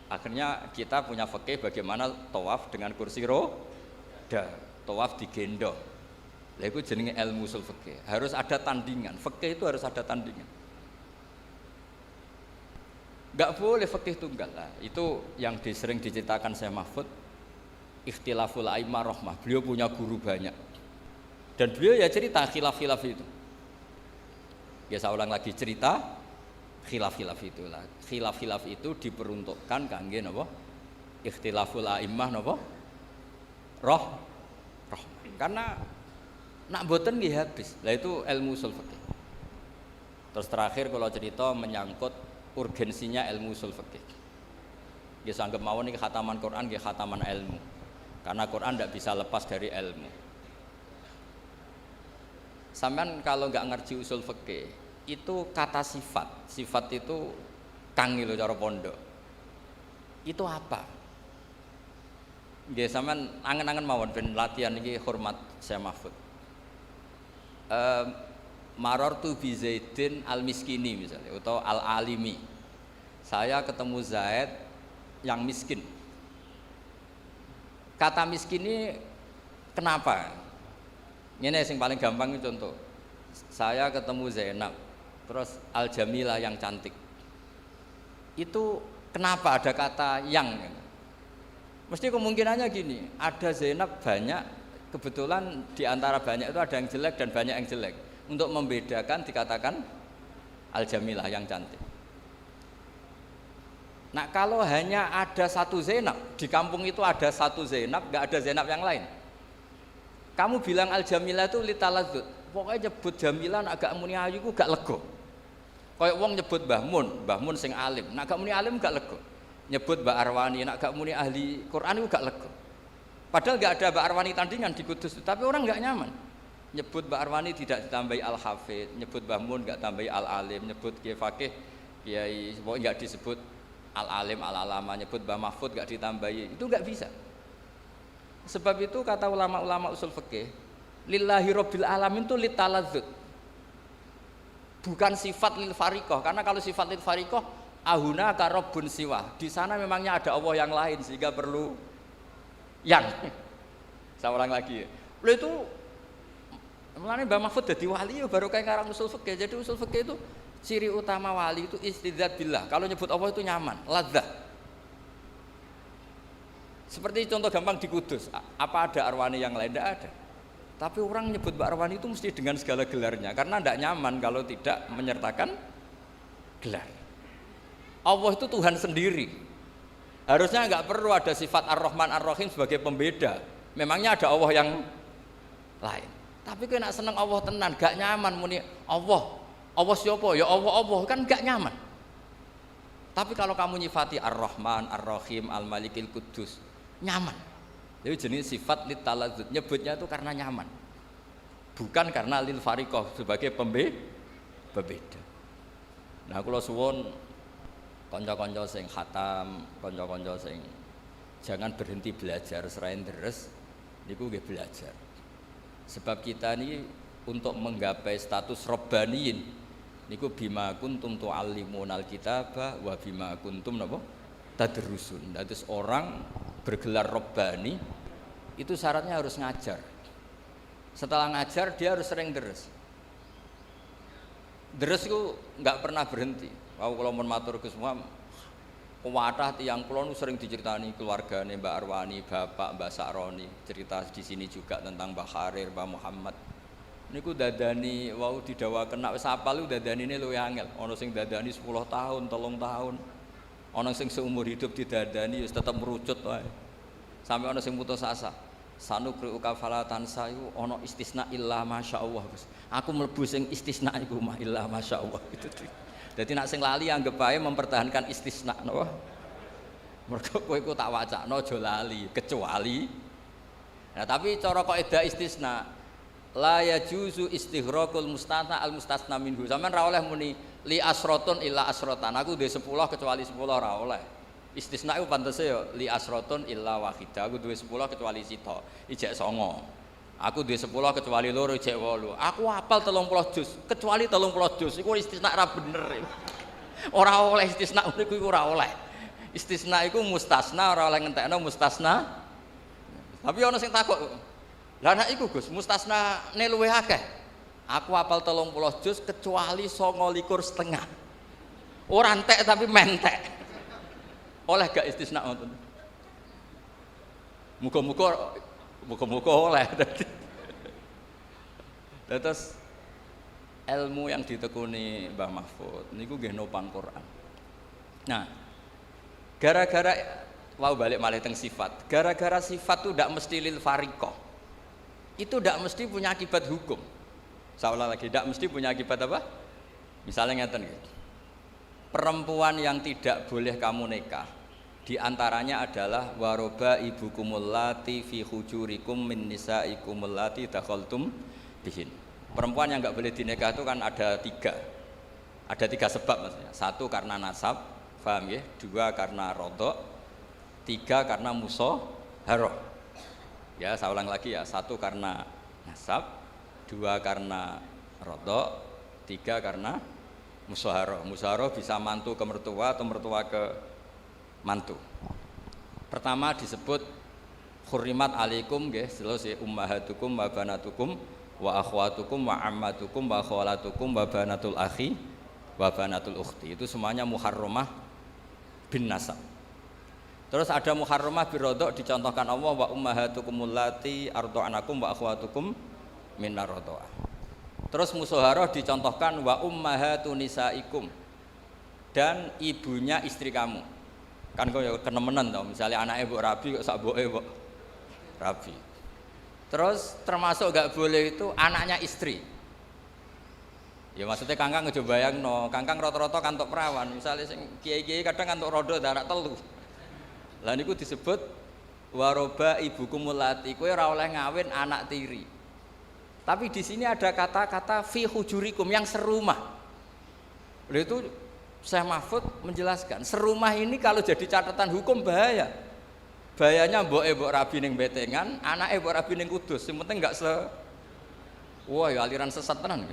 Akhirnya kita punya fikih bagaimana tawaf dengan kursi roda, tawaf digendong. Lah iku jenenge ilmu usul fikih. Harus ada tandingan. Fikih itu harus ada tandingan. Enggak boleh fikih tunggal lah. Itu yang sering diceritakan Syekh Mahfud, ikhtilaful a'immah rahmah. Beliau punya guru banyak. Dan beliau ya cerita khilaf-khilaf itu. Ya saya ulang lagi cerita khilaf-khilaf itulah. Khilaf-khilaf itu diperuntukkan kangge napa? Ikhtilaful a'immah napa? Rahmah. Karena nak boten nggih habis. Lah itu ilmu usul fikih. Terus terakhir kalau cerita menyangkut urgensinya ilmu usul fikih. Nggih sanggep mawon iki khataman Quran nggih khataman ilmu. Karena Quran tidak bisa lepas dari ilmu. Sampean kalau nggak ngerti usul fikih, itu kata sifat. Sifat itu kang lho cara pondok. Itu apa? Nggih sampean angen-angen mawon ben latihan iki hormat Syekh Mahfud. marartu bi Zaidin al-miskini misalnya atau al-alimi. Saya ketemu Zaid yang miskin. Kata miskin ini kenapa? Ini yang paling gampang itu contoh. Saya ketemu Zainab, terus al-jamilah yang cantik. Itu kenapa ada kata yang? Mesti kemungkinannya gini, ada Zainab banyak, kebetulan di antara banyak itu ada yang jelek dan banyak yang jelek. Untuk membedakan dikatakan al-jamilah yang cantik. Nah kalau hanya ada satu Zainab, di kampung itu ada satu Zainab, gak ada Zainab yang lain. Kamu bilang al-jamilah itu litaladzut, pokoknya nyebut jamilah agak muni ayu itu gak lego. Kayak wong nyebut Mbah Mun sing alim, nak gak muni alim gak lego. Nyebut Mbak Arwani, nak gak muni ahli Quran itu gak lego. Padahal gak ada Mbak Arwani tandingan di Kudus, tapi orang gak nyaman. Nyebut Mbak Arwani tidak ditambahi al-hafid, nyebut Mbah Mun gak tambahi al-alim, nyebut Kiai Fakih, Kiai pokoknya gak disebut al-alim, al-alama, nyebut Mbah Mahfud gak ditambahi, itu gak bisa. Sebab itu kata ulama-ulama usul fikih, lillahi rabbil alamin itu litaladzut, bukan sifat lil fariqah. Karena kalau sifat lil fariqah, ahuna ka rabbun siwa, di sana memangnya ada Allah yang lain sehingga perlu yang. Saya ulang lagi, lo itu mulanya Mbah Mahfud jadi wali baru kayak ngarang usul fikih. Jadi usul fikih itu ciri utama wali itu istidzat billah. Kalau nyebut Allah itu nyaman, ladzah. Seperti contoh gampang di Kudus, apa ada Arwani yang lain? Tidak ada. Tapi orang nyebut Mbak Arwani itu mesti dengan segala gelarnya, karena tidak nyaman kalau tidak menyertakan gelar. Allah itu Tuhan sendiri. Harusnya nggak perlu ada sifat Ar-Rahman Ar-Rahim sebagai pembeda. Memangnya ada Allah yang lain. Tapi kena seneng Allah tenan, gak nyaman muni Allah siapa? Ya Allah kan gak nyaman. Tapi kalau kamu nyifati Ar-Rahman, Ar-Rahim, Al-Malikil Kudus, nyaman. Jadi jenis sifat litaladzut, nyebutnya itu karena nyaman. Bukan karena lil fariqah sebagai pembeda. Nah, kula suwun kanca-kanca sing khatam, kanca-kanca sing jangan berhenti belajar serain deres niku nggih belajar. Sebab kita ini untuk menggapai status robbaniyin niku bima kuntum tu'allimunal kitaba wa bima kuntum napa tadrusun. Jadi orang bergelar robbani itu syaratnya harus ngajar. Setelah ngajar dia harus sering deres. Deres itu nggak pernah berhenti. Kalau mun matur ke semua kuwatah tiyang kula nu sering diceritani keluargane Mbak Arwani, Bapak Mbak Sakroni, cerita di sini juga tentang Mbah Kharir, Mbah Muhammad. Niku dadani wau didawaken nek wis apal lu dadanine luwih angel. Ana sing dadani 10 tahun, 3 tahun. Ana sing seumur hidup didadani wis tetep merucut wae. Sampai ana sing putus asa. Sanukri ukafala tansa iku ana istisna illa masyaallah, Gus. Aku mlebu sing istisna iku mah illa masyaallah gitu. Jadi nak sing lali anggap bae mempertahankan istisna napa? Mergo kowe iku tak wacakno aja lali, kecuali. Nah, tapi cara kaidah istisna la yajuzu istighraqul mustatna al mustasna minhu. Sampeyan ora oleh muni li asratun illa asratan. Aku duwe 10 kecuali 10 ora oleh. Istisna iku pantese ya li asratun illa wahidah. Aku duwe 10 kecuali sita. Ijek 9. Aku duwe 10 kecuali 2 ijek 8. Aku hafal 30 juz kecuali 30 juz. Iku istisna ora bener. Ora oleh istisna niku ora oleh. Istisna iku mustasna ora oleh ngentekno mustasna. Tapi ana sing takok. Lah nek iku Gus, mustasnane luwih akeh. Aku hafal 30 juz kecuali 29,5. Ora entek tapi mentek. Oleh gak istisna ngoten? Muga-muga oleh. Terus ilmu yang ditekuni Mbah Mahfud niku nggih nopang Quran. Nah, gara-gara mau balik malih teng sifat. Gara-gara sifat itu ndak mesti lil fariqah. Itu ndak mesti punya akibat hukum. Saya lagi ndak mesti punya akibat apa? Misalnya ngeten gitu. Perempuan yang tidak boleh kamu nikah di antaranya adalah waroba ibukumul lati fi hujurikum min nisaikumul lati dakhaltum bihin. Perempuan yang enggak boleh dinikah itu kan ada 3. Ada 3 sebab maksudnya. 1 karena nasab, paham ya? 2 karena rodok, 3 karena musaharah. Ya, saya ulang lagi ya. 1 karena nasab, 2 karena rodok, 3 karena musyawarah. Musyawarah bisa mantu ke mertua atau mertua ke mantu. Pertama disebut hurrimat alaikum nggih, jelas ya ummahatukum wa banatukum wa akhwatukum wa ammatukum wa khalatukum wa banatul akhi wa banatul ukhti. Itu semuanya muharramah bin nasab. Terus ada muharramah birodok, dicontohkan Allah wa ummahatukum allati arda'anakum wa akhwatukum minar radha'ah. Terus musyawarah dicontohkan wa ummahatun nisaikum, dan ibunya istri kamu. Kan kok ya kenemenan to, misalnya anake mbok rabi kok sak mboke mbok rabi. Terus termasuk gak boleh itu anaknya istri. Ya maksudnya kangkang aja bayangno, kangkang rata-rata kantuk perawan, misalnya sing kiai-kiai kadang kantuk rodo anak telu. Lah niku disebut waroba ibukum mulati, kowe ora oleh ngawin anak tiri. Tapi di sini ada kata-kata fi hujurikum yang serumah. Lalu itu Syekh Mahfud menjelaskan, serumah ini kalau jadi catatan hukum bahaya. Bahayanya mbok rabi ning betengan, anake mbok rabi ning kudus, sing penting enggak wah ya aliran sesat tenan.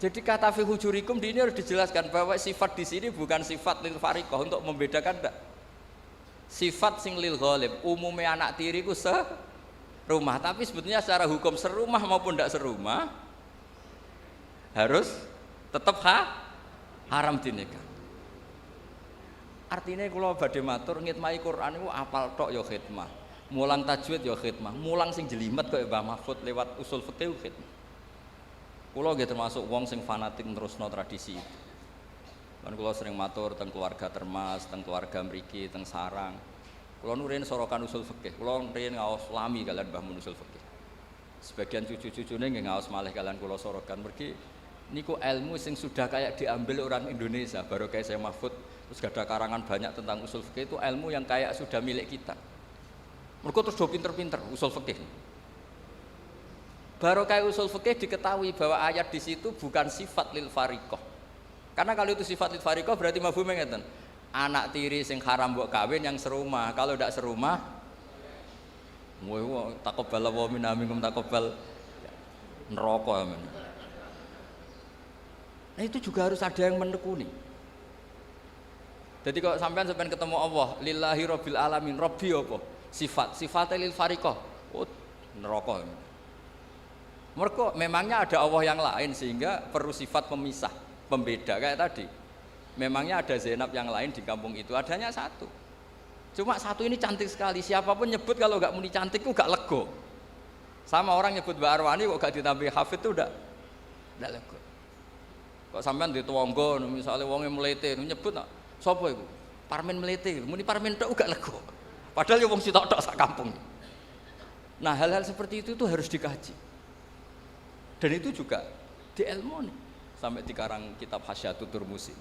Jadi kata fi hujurikum di ini harus dijelaskan bahwa sifat di sini bukan sifat lil fariqah untuk membedakan enggak. Sifat sing lil ghalib, umumnya anak tiri ku rumah, tapi sebetulnya secara hukum serumah maupun tidak serumah harus tetap haram dinikah. Artinya kalau badhe matur ngitmai Quran itu apal tok ya khidmah, mulang tajwid ya khidmah, mulang sing jelimet kaya Mbah Mahfud lewat usul fikih khidmah. Kula nggih termasuk wong sing fanatik nerusno tradisi itu. Kan kula sering matur teng keluarga Termas, teng keluarga mriki, teng sarang. Kulo nurin sorokan usul fikih, kulo nurin ngaos lami kalian Mbah Mun usul fikih. Sebagian cucu-cucune nggih ngaos malih kalian kulo sorokan mergi niku ilmu sing sudah kayak diambil orang Indonesia, baru kayak saya Mahfud, terus gak ada karangan banyak tentang usul fikih, itu ilmu yang kayak sudah milik kita. Mergo terus do pinter-pinter usul fikih. Baru kayak usul fikih diketahui bahwa ayat di situ bukan sifat lil fariqah. Karena kalau itu sifat lil fariqah berarti mafhume ngeten. Anak tiri sing haram mbok kawin yang serumah, kalau tidak serumah wa taqabbal wa minna minkum taqabbal neraka. Nah itu juga harus ada yang menekuni. Jadi kalau sampean ketemu Allah, lillahi rabbil alamin, rabbi apa? Sifatnya lil fariqah. Oh, neraka. Mergo memangnya ada Allah yang lain sehingga perlu sifat pemisah, pembeda kayak tadi. Memangnya ada Zainab yang lain di kampung itu, adanya satu. Cuma satu ini cantik sekali, siapapun nyebut kalau gak muni cantik itu gak lego. Sama orang nyebut Mbak Arwani kok gak ditambahi hafid itu udah lego. Kok sampean di tonggo misalnya wongnya melete nyebut nak sapa iku? Parmen melete, muni parmen tok gak lego. Padahal ya wong sitok-tok sak kampung. Nah, hal-hal seperti itu tuh harus dikaji. Dan itu juga diilmoni sampai dikarang kitab Hasyatul Turmusi.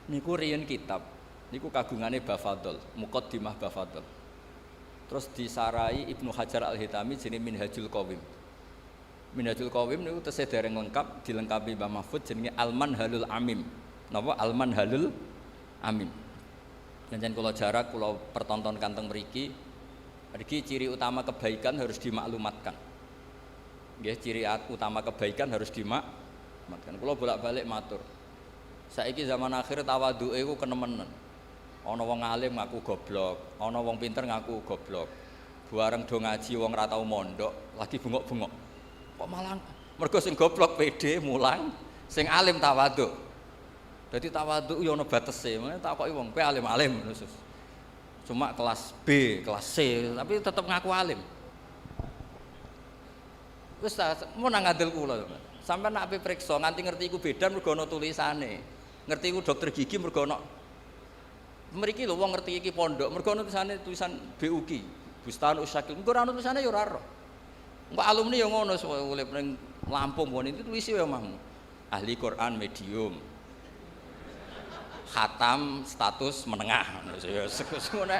Niku riyen kitab, niku kagungane Bafadol, Muqaddimah Bafadol. Terus disarai Ibnu Hajar Al-Hitami jenenge Minhajul Qawim. Minhajul Qawim niku tesih dereng lengkap, dilengkapi Mbah Mahfud jenenge Al-Manhalul Amim. Napa Al-Manhalul Amim. Jangan kula jarak kula pertontonkan teng mriki. Mriki ciri utama kebaikan harus dimaklumatkan. Nggih, ciri utama kebaikan harus dimaklumatkan. Kula bolak-balik matur. Saiki zaman akhir tawadhuke iku kenemenan. Ana wong alim ngaku goblok, ana wong pinter ngaku goblok. Bareng do ngaji wong ra tau mondok, lagi bengok-bengok. Kok malah mergo sing goblok pede mulang, sing alim tawadhu. Dadi tawadhu yo ana batese, takoki wong, kowe alim-alim khusus. Cuma kelas B, kelas C, tapi tetep ngaku alim. Wis mau nang ngandel kula. Sampeyan nek ape priksa nganti ngerti iku beda mergo ana tulisane. Ngerti iku dokter gigi mergo ana mriki lho wong ngerti iki pondok mergo ana tulisan BUGI, Bustanul Syakil. Mergo ana tulisane ya ora ero. Engko alumni ya ngono urip ning Lampung kon itu tulisi ya mahmu. Ahli Quran medium. Khatam status menengah. Ya ngono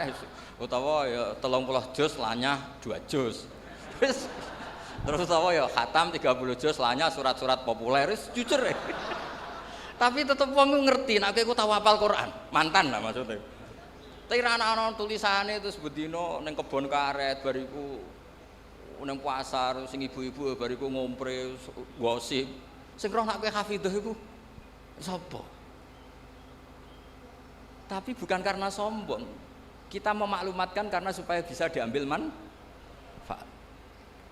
utawa ya 30 juz lanyah 2 juz. Terus utawa ya khatam 30 juz lanyah surat-surat populer wis jujur ya. Tapi tetep wong ngerti nek kowe tau hafal Quran, mantan lah maksudnya. Tapi ana tulisane terus bedino ning kebon karet bariku nang pasar sing ibu-ibu bariku ngompre gosip. Sing roh nak kowe hafidhah iku sapa? Tapi bukan karena sombong. Kita memaklumatkan karena supaya bisa diambil manfaat.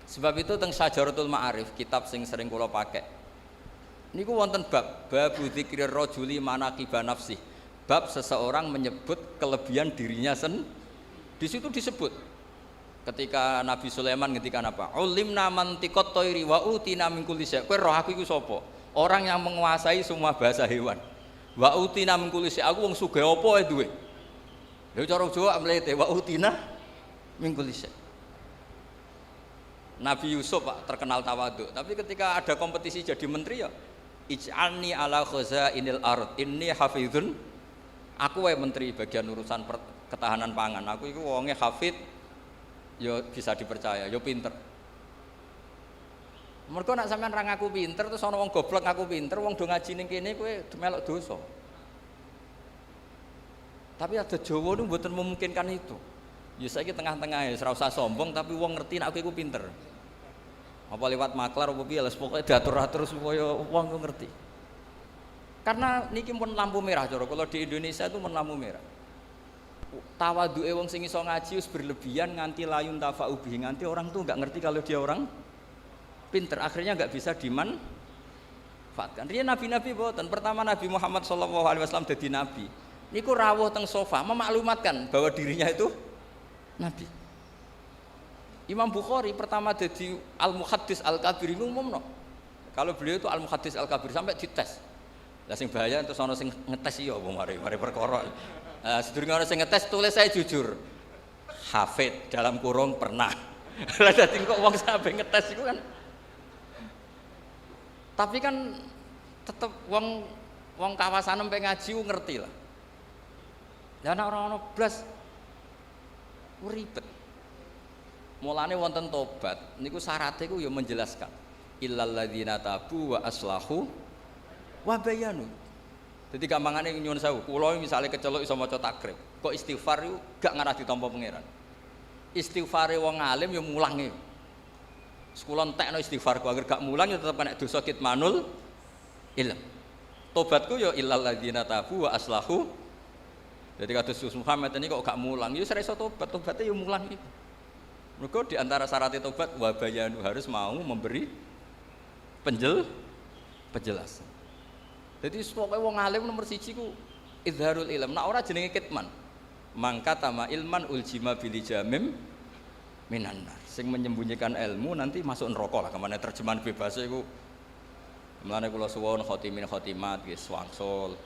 Sebab itu teng Syajaratul Ma'arif, kitab sing sering kula pakai. Niku wonten bab dzikrir rajuli manaqiba nafsi. Bab seseorang menyebut kelebihan dirinya di situ disebut. Ketika Nabi Sulaiman ngendikan apa? Ulimna mantiqat thairi wa utina min kulli syai'. Kowe roh aku iku sapa? Orang yang menguasai semua bahasa hewan. Wa utina min kulli syai'. Aku wong sugih apa ae duwe. Lha cara Jawa mlete wa utina min kulli syai'. Nabi Yusuf Pak terkenal tawadhu, tapi ketika ada kompetisi jadi menteri ya ij'alni ala khazainil ard inni hafizun. Aku wae menteri bagian urusan ketahanan pangan. Aku iku wonge hafid. Yo bisa dipercaya, yo pinter. Mergo nak sampean ra ngaku pinter terus ana wong goblok ngaku pinter, wong do ngaji ning kene kowe melok dosa. Tapi ada Jawa niku mboten memungkinkan itu. Ya saiki tengah-tengah ya ora usah sombong tapi wong ngerti nek aku iku pinter. Apa lewat maklar apa piye, pokoke diatur-atur supaya wong ngerti. Karena niki pun lampu merah cara kalau di Indonesia itu pun lampu merah. Tawaduke wong sing iso ngaji wis berlebihan nganti layun tafa'ubi, nganti orang tuh nggak ngerti kalau dia orang pinter, akhirnya nggak bisa dimanfaatkan. Riyen nabi-nabi boten. Pertama Nabi Muhammad SAW jadi nabi. Niku rawuh teng sofa memaklumatkan bahwa dirinya itu nabi. Imam Bukhari pertama jadi al-muhaddis al-kabir ngumumno. Kalau beliau itu al-muhaddis al-kabir sampai dites. Lah sing bahaya terus ana sing ngetes iya apa mari perkara. Sedurunge ana sing ngetes tulis saya jujur. Hafid dalam kurung pernah. Lah dadi kok wong sampe ngetes iku kan. Tapi kan tetep wong kawasan empe ngaji ku ngerti lah. Lah nek ora ono blas ribet. Mulane wonten tobat niku syaratnya ku ya menjelaskan illal ladzina tabu wa aslahu wa bayanu. Jadi gampangane nyuwun sewu, kula misale kecelok iso maca takrib, kok istighfar iku gak ngarah ditampa pangeran. Istighfare wong alim ya mulange. Sekula entekno istighfar ku agar gak mulang ya tetep kena dosa kitmanul ilm. Tobatku ya illal ladzina tabu wa aslahu. Jadi kados Muhammad ini kok gak mulang, ya ora iso tobat, tobatnya ya mulang iki. Mergo di antara syarat tobat wa bayanu harus mau memberi penjelasan. Jadi pokoknya wong alim nomor 1 ku izharul ilm. Nek ora jenenge kitman. Mangka tama ilman uljima bil jamim minan nar. Sing menyembunyikan ilmu nanti masuk neraka lah. Kemana terjemahan bebasnya iku. Mulane kula suwun khotimin khotimat nggih wangsul.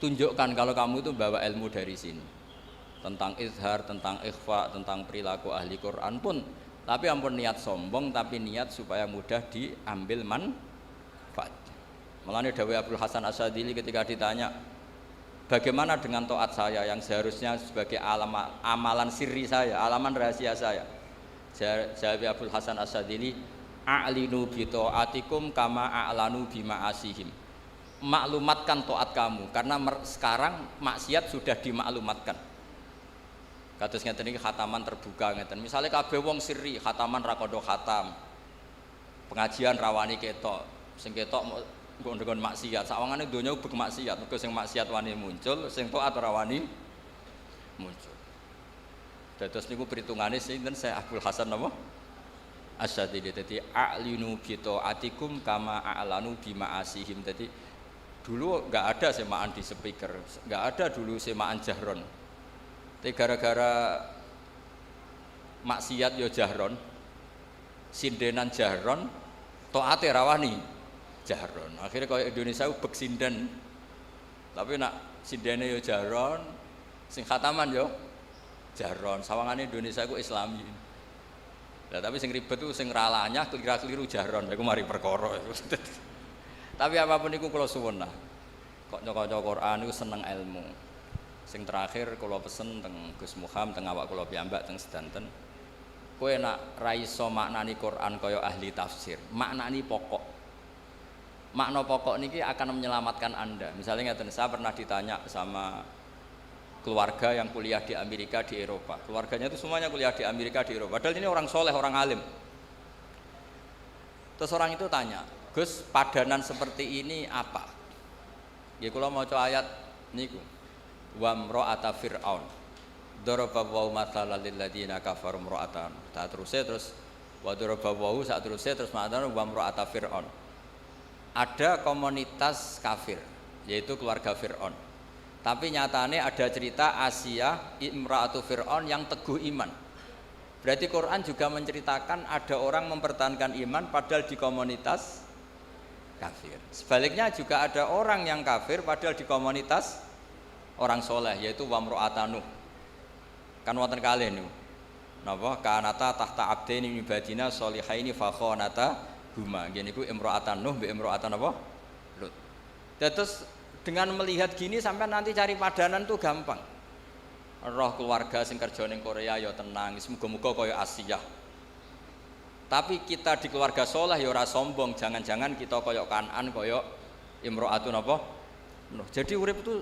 Tunjukkan kalau kamu itu bawa ilmu dari sini. Tentang izhar, tentang ikhfa, tentang perilaku ahli Quran pun. Tapi ampun niat sombong, tapi niat supaya mudah diambil manfaat. Mulane dawuh Abdul Hasan Asyadzili ketika ditanya, bagaimana dengan taat saya yang seharusnya sebagai amalan sirri saya, alaman rahasia saya? Jawab Abdul Hasan Asyadzili, a'linu bi taatikum kama a'lanu bi ma'asihim. Maklumatkan taat kamu karena sekarang maksiat sudah dimaklumatkan. Kados ngeten iki khataman terbuka ngeten. Misale kabeh wong sirri, khataman ra kandha khatam. Pengajian rawani ketok, sing ketok nggo ndekon maksiat. Sawangane donya ubek maksiat, mergo sing maksiat wani muncul, sing taat ora wani muncul. Dados niku perhitungane sinten Syekh Abdul Hasan napa? Asyadzili. Dadi a'linu bi taatikum kama a'lanu bi ma'asihim. Dadi dulu enggak ada semaan di speaker, enggak ada dulu semaan jahron. Tapi gara-gara maksiat yo jahron, sindenan jahron, taate rawani jahron. Akhirnya kalau Indonesia ubek sinden, tapi nak sindene yo jahron, sing khataman yo jahron. Sawangane Indonesia ku Islami. Lah tapi sing ribet ku sing ralanya keliru jahron, iku mari perkara. Tapi apapun iku kula suwun lah. Kok nyok-nyok Quran iku seneng ilmu. Sing terakhir kula pesen teng Gus Muham teng awak kula piyambak teng sedanten. Kowe nak ra iso maknani Quran kaya ahli tafsir, maknani pokok. Makna pokok niki akan menyelamatkan Anda. Misalnya ngeten, saya pernah ditanya sama keluarga yang kuliah di Amerika, di Eropa. Keluarganya itu semuanya kuliah di Amerika, di Eropa. Padahal ini orang soleh, orang alim. Terus orang itu tanya, Gus, padanan seperti ini apa? Ya kula maca ayat niku. Wa imra'ata fir'aun. Daraba wa mathalan lil ladzina kafaru imra'atan. Terus wa daraba wa sak terusé terus ma'atan wa imra'ata fir'aun. Ada komunitas kafir, yaitu keluarga Fir'aun. Tapi nyatane ada cerita Asia imra'atu Fir'aun yang teguh iman. Berarti Quran juga menceritakan ada orang mempertahankan iman padahal di komunitas kafir. Sebaliknya juga ada orang yang kafir padahal di komunitas orang soleh, yaitu wamro'ata Nuh. Kan wonten kalih niku. Napa kanata tahta abdaini min ibadina sholihaini fa khonata huma. Nggih niku imro'atan Nuh mbek imro'atan apa? Lut. Terus dengan melihat gini sampai nanti cari padanan tuh gampang. Roh keluarga sing kerja ning Korea ya tenang, muga-muga kaya Asia. Tapi kita di keluarga soleh ya ora sombong, jangan-jangan kita kaya Kanan, kaya imro'atun apa? Nuh. Jadi urip itu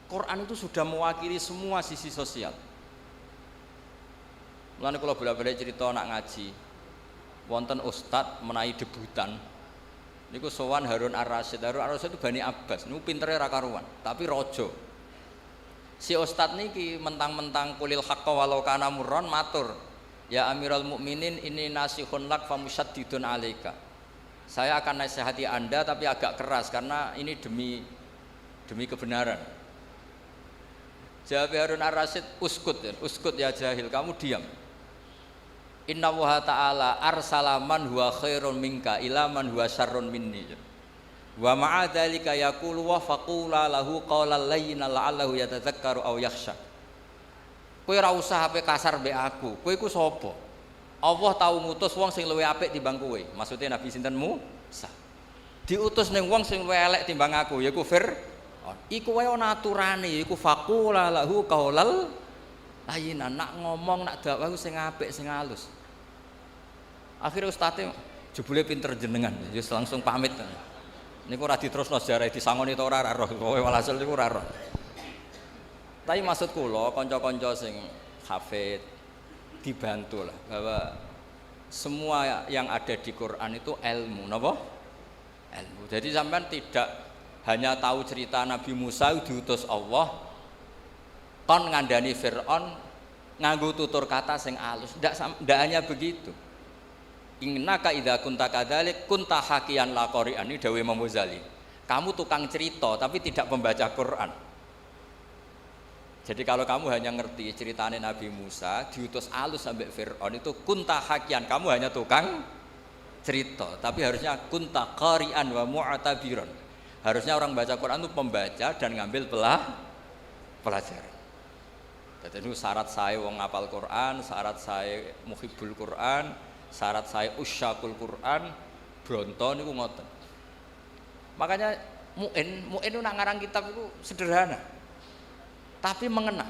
Quran itu sudah mewakili semua sisi sosial. Mulane kula bolak-balik cerita nak ngaji. Wonten ustad menawi debutan. Niku sowan Harun Ar-Rasyid. Harun Ar-Rasyid itu Bani Abbas, niku pintere ra karuan, tapi raja. Si ustad niki mentang-mentang kulil haqqa walau kana murran matur. Ya Amirul Mukminin ini nasihun lak famusyaddidun alaika. Saya akan nasihati Anda tapi agak keras karena ini demi kebenaran. Jawab Harun Ar-Rasyid, uskut ya jahil, kamu diam. Inna wa ta'ala arsala man huwa khairun minka ila man huwa syarrun minni. Wa ma'a dzalika yaqulu wa faqula lahu qawlan layyinan la'allahu yatadzakkaru aw yakhsha. Kowe ora usah ape kasar mbek aku. Kowe iku sapa? Allah tau ngutus wong sing luwih apik timbang kowe. Maksudnya Nabi sinten Musa. Diutus ning wong sing luwih elek timbang aku, yaiku Fir'aun. Iku wae ana aturane, yaiku faqula lahu qawlan layyinan. Nak ngomong nak dakwah sing apik, sing halus. Akhirnya ustadnya jebule pinter jenengan, just langsung pamit. Niku ora diterusno sejarah disangoni ta ora roh, kowe walhasil niku ora roh. Tapi maksud kula kanca-kanca sing hafid dibantu lah bahwa semua yang ada di Quran itu ilmu, napa? Ilmu. Jadi sampean tidak hanya tahu cerita Nabi Musa diutus Allah kon ngandani Fir'aun nganggo tutur kata sing alus, ndak hanya begitu. Innaka idza kunta kadzalik kunta hakiyan la qari'an, ini dawuh Imam Ghazali. Kamu tukang cerita tapi tidak membaca Quran. Jadi kalau kamu hanya ngerti ceritanya Nabi Musa diutus alus sampai Fir'aun itu kunta hakiyan, kamu hanya tukang cerita, tapi harusnya kunta qari'an wa mu'tabiran. Harusnya orang baca Quran itu pembaca dan ngambil pelajaran. Jadi itu syarat saya wong ngapal Quran, syarat saya muhibbul Quran, syarat saya usyakul Quran, bronto niku ngoten. Makanya muin itu nak ngarang kitab itu sederhana, tapi mengena.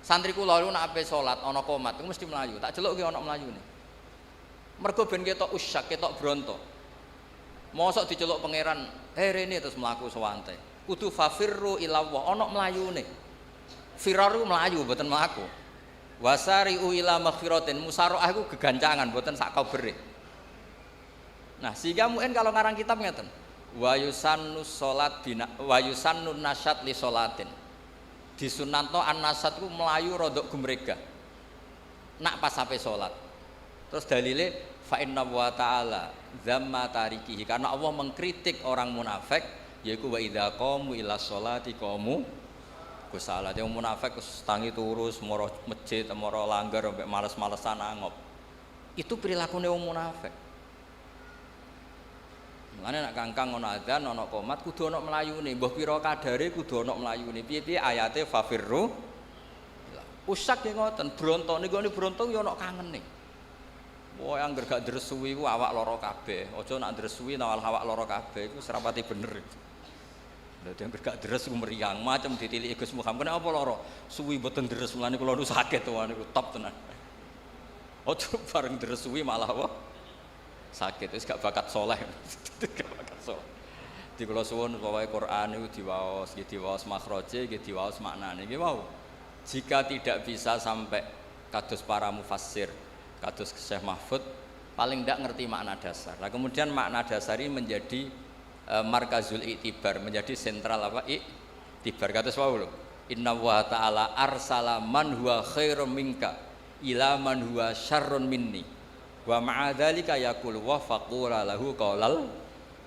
Santri kula niku nak ape salat ana qomat iku mesti melayu, tak celuk ki ana melayune. Mergo ben ketok usyak, ketok bronto. Mosok diceluk pangeran, rene terus mlaku sewante. Kudu fafirru ila Allah, ana melayune. Firaru melayu mboten mlaku. Wasari'u ila maghfiratin, musaraah iku gegancangan mboten sak kabere. Nah, sehingga mungkin kalau ngarang kitab ngeten. Wa yusannu salat bina wa yusannu nasyat li salatin. Disunatno an-nasyat ku melayu rodok gumrega. Nak pas sampai salat. Terus dalile fa inna wa ta'ala dzamma tarikihi, karena Allah mengkritik orang munafik yaiku wa idza qamu ila sholati qamu kusalat. Yang munafik tangi turus moro masjid moro langgar sampai males-malesan angop. Itu perilakune wong munafik. Mulane nek kangkang ana adzan ana qomat kudu ana mlayune, mbah pira kadare kudu ana mlayune. Piye-piye ayate fafirru. Usyak ki ngoten, bronto niku bronto ya ana kangene. Wah, angger gak dresuwi ku awak lara kabeh. Aja nak dresuwi nawal awak lara kabeh iku serapati bener. Dadi angger gak deres ku meriang macam ditiliki Gus Muhammad. Kenapa lara? Suwi mboten deres mulane kula nu sakit to niku top tenan. Aja bareng deres suwi malah apa? Sakit wis gak bakat saleh. Gak bakat saleh. Di kula suwun pokoke Quran niku diwaos, nggih diwaos makhraje, nggih diwaos maknane. Nggih wau. Jika tidak bisa sampai kados para mufassir, kados Syekh Mahfud paling tidak ngerti makna dasar. Nah, kemudian makna dasar ini menjadi markazul iktibar, menjadi sentral apa? Iktibar. Kata wau lho. Inna wa ta'ala arsala man huwa khairum minka ila man huwa syarrun minni. Wa ma'a dzalika yaqulu wa faqula lahu qaulal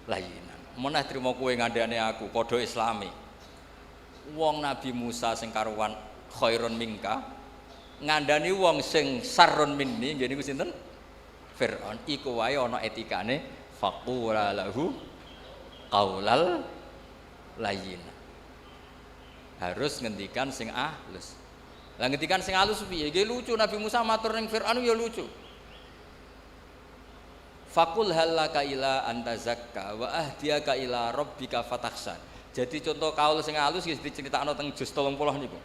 layyinan. Meneh trimo kowe ngandhane aku padha islami. Wong Nabi Musa sing karuan khairun minka ngandani wong sing sarrun minni nggih niku sinten? Fir'aun. Iku wae ana etikane faqula lahu qaulal layyin. Harus ngendikan sing halus. Lah ngendikan sing halus piye? Nggih lucu Nabi Musa matur ning Fir'aun ya lucu. Faqul halaka ila anta zakka wa ahdiyaka ila rabbika fatakhsha. Jadi contoh kaul sing halus iki diceritakno teng juz 30 niku.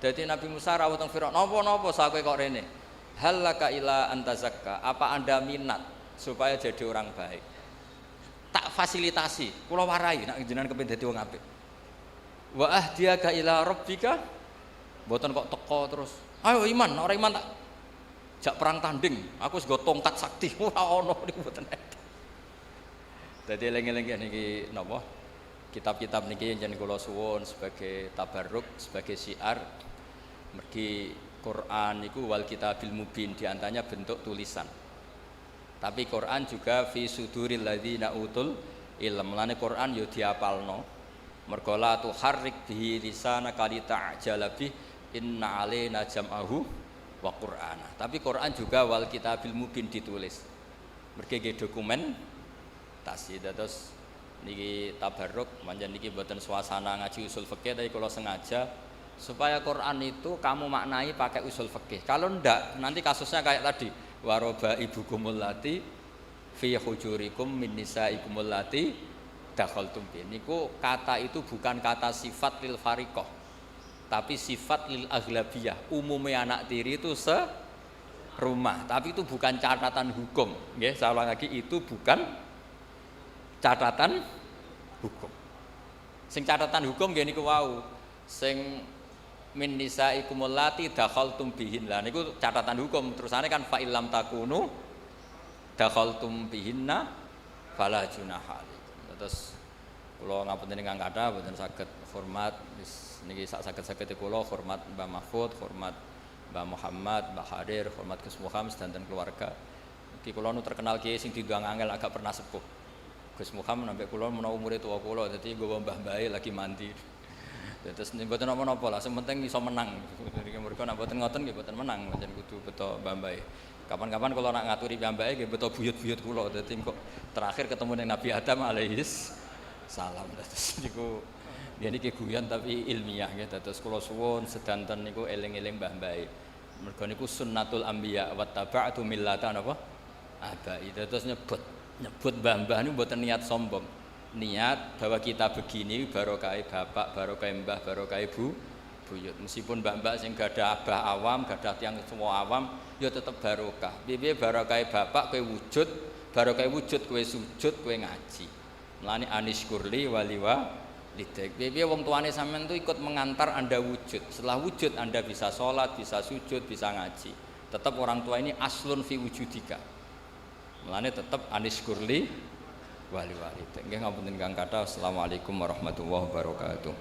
Dadi Nabi Musa rawuh teng Firaun, "Napa-napa sakowe kok rene? Halaka ila anta zakka, apa Anda minat supaya jadi orang baik? Tak fasilitasi, kula warai nek jenengan kepengin dadi wong apik. Wa ahdiyaka ila rabbika, mboten kok teko terus. Ayo iman, ora iman tak jak perang tanding, aku wis nggo tongkat sakti, ora ono niku mboten. Dadi eling-eling niki napa? Kitab-kitab niki jeneng kula suwun sebagai tabarruk, sebagai syiar. Mergi Quran niku wal kitabil mubin, diantaranya bentuk tulisan. Tapi Quran juga fi suduril ladzina utul ilm. Lane Quran yo diapalno. Mergo la tuharrik bihi lisanaka lita'jala bih inna alaina jam'ahu wa Qur'ana. Tapi Quran juga wal kitabil mubin ditulis. Mergi nggih dokumen tasih terus niki tabarruk manjen niki mboten suasana ngaji usul fikih tapi kalau sengaja supaya Quran itu kamu maknai pakai usul fikih. Kalau ndak nanti kasusnya kayak tadi waroba ibukumul lati fi hujurikum min nisaikumul lati dakhaltum bi. Niku kata itu bukan kata sifat lil fariqah tapi sifat lil aghlabiyah. Umumnya anak tiri itu serumah, tapi itu bukan catatan hukum. Nggih, saya ulang lagi, itu bukan catatan hukum. Sing catatan hukum nggih niku wau. Sing min nisaikumul lati dakhaltum bihin. Lah niku catatan hukum. Terusane kan fa illam takunu dakhaltum bihinna fala junaha. Terus kula ngapunten ingkang kathah mboten saged hormat niki sak saged-saged kula hormat Mbah Mahfud, hormat Mbah Muhammad, Mbah Hadir, hormat Gus Muhammad sedanten keluarga. Iki kula nu terkenal kiai sing diundang angel agak pernah sepuh. Gus Muhammad sampai kula menawa umure tuwa kula dadi nggawa mbah-mbahe lagi mandi. Terus mboten napa-napa lah, sing penting iso menang. Mereka nek mboten ngoten nggih mboten menang, pancen kudu beto mbah-mbahe. Kapan-kapan kalau nak ngaturi mbah-mbahe nggih beto buyut-buyut kula. Dadi kok terakhir ketemu dengan Nabi Adam alaihis salam. Terus niku nggih niki guyon tapi ilmiah nggih. Terus kula suwun sedanten niku eling-eling mbah-mbahe. Mergo niku sunnatul anbiya wa taba'tu millata napa? Abai. Terus nyebut mbah-mbah niku mboten niat sombong. Niat bahwa kita begini barokah bapak, barokah mbah, barokah ibu, buyut. Meskipun mbak-mbak sing gadah abah awam, gadah tiang semua awam, ya tetep barokah. Piye barokah bapak kowe wujud, barokah wujud kowe sujud, kowe ngaji. Mulane anis kurli waliwa lidek. Piye wong tuane sampean tuh ikut mengantar Anda wujud. Setelah wujud Anda bisa sholat, bisa sujud, bisa ngaji. Tetap orang tua ini aslun fi wujudika. Mulane tetep anis kurli wali-wali. Nggih ngapunten kang kathah. Assalamualaikum warahmatullahi wabarakatuh.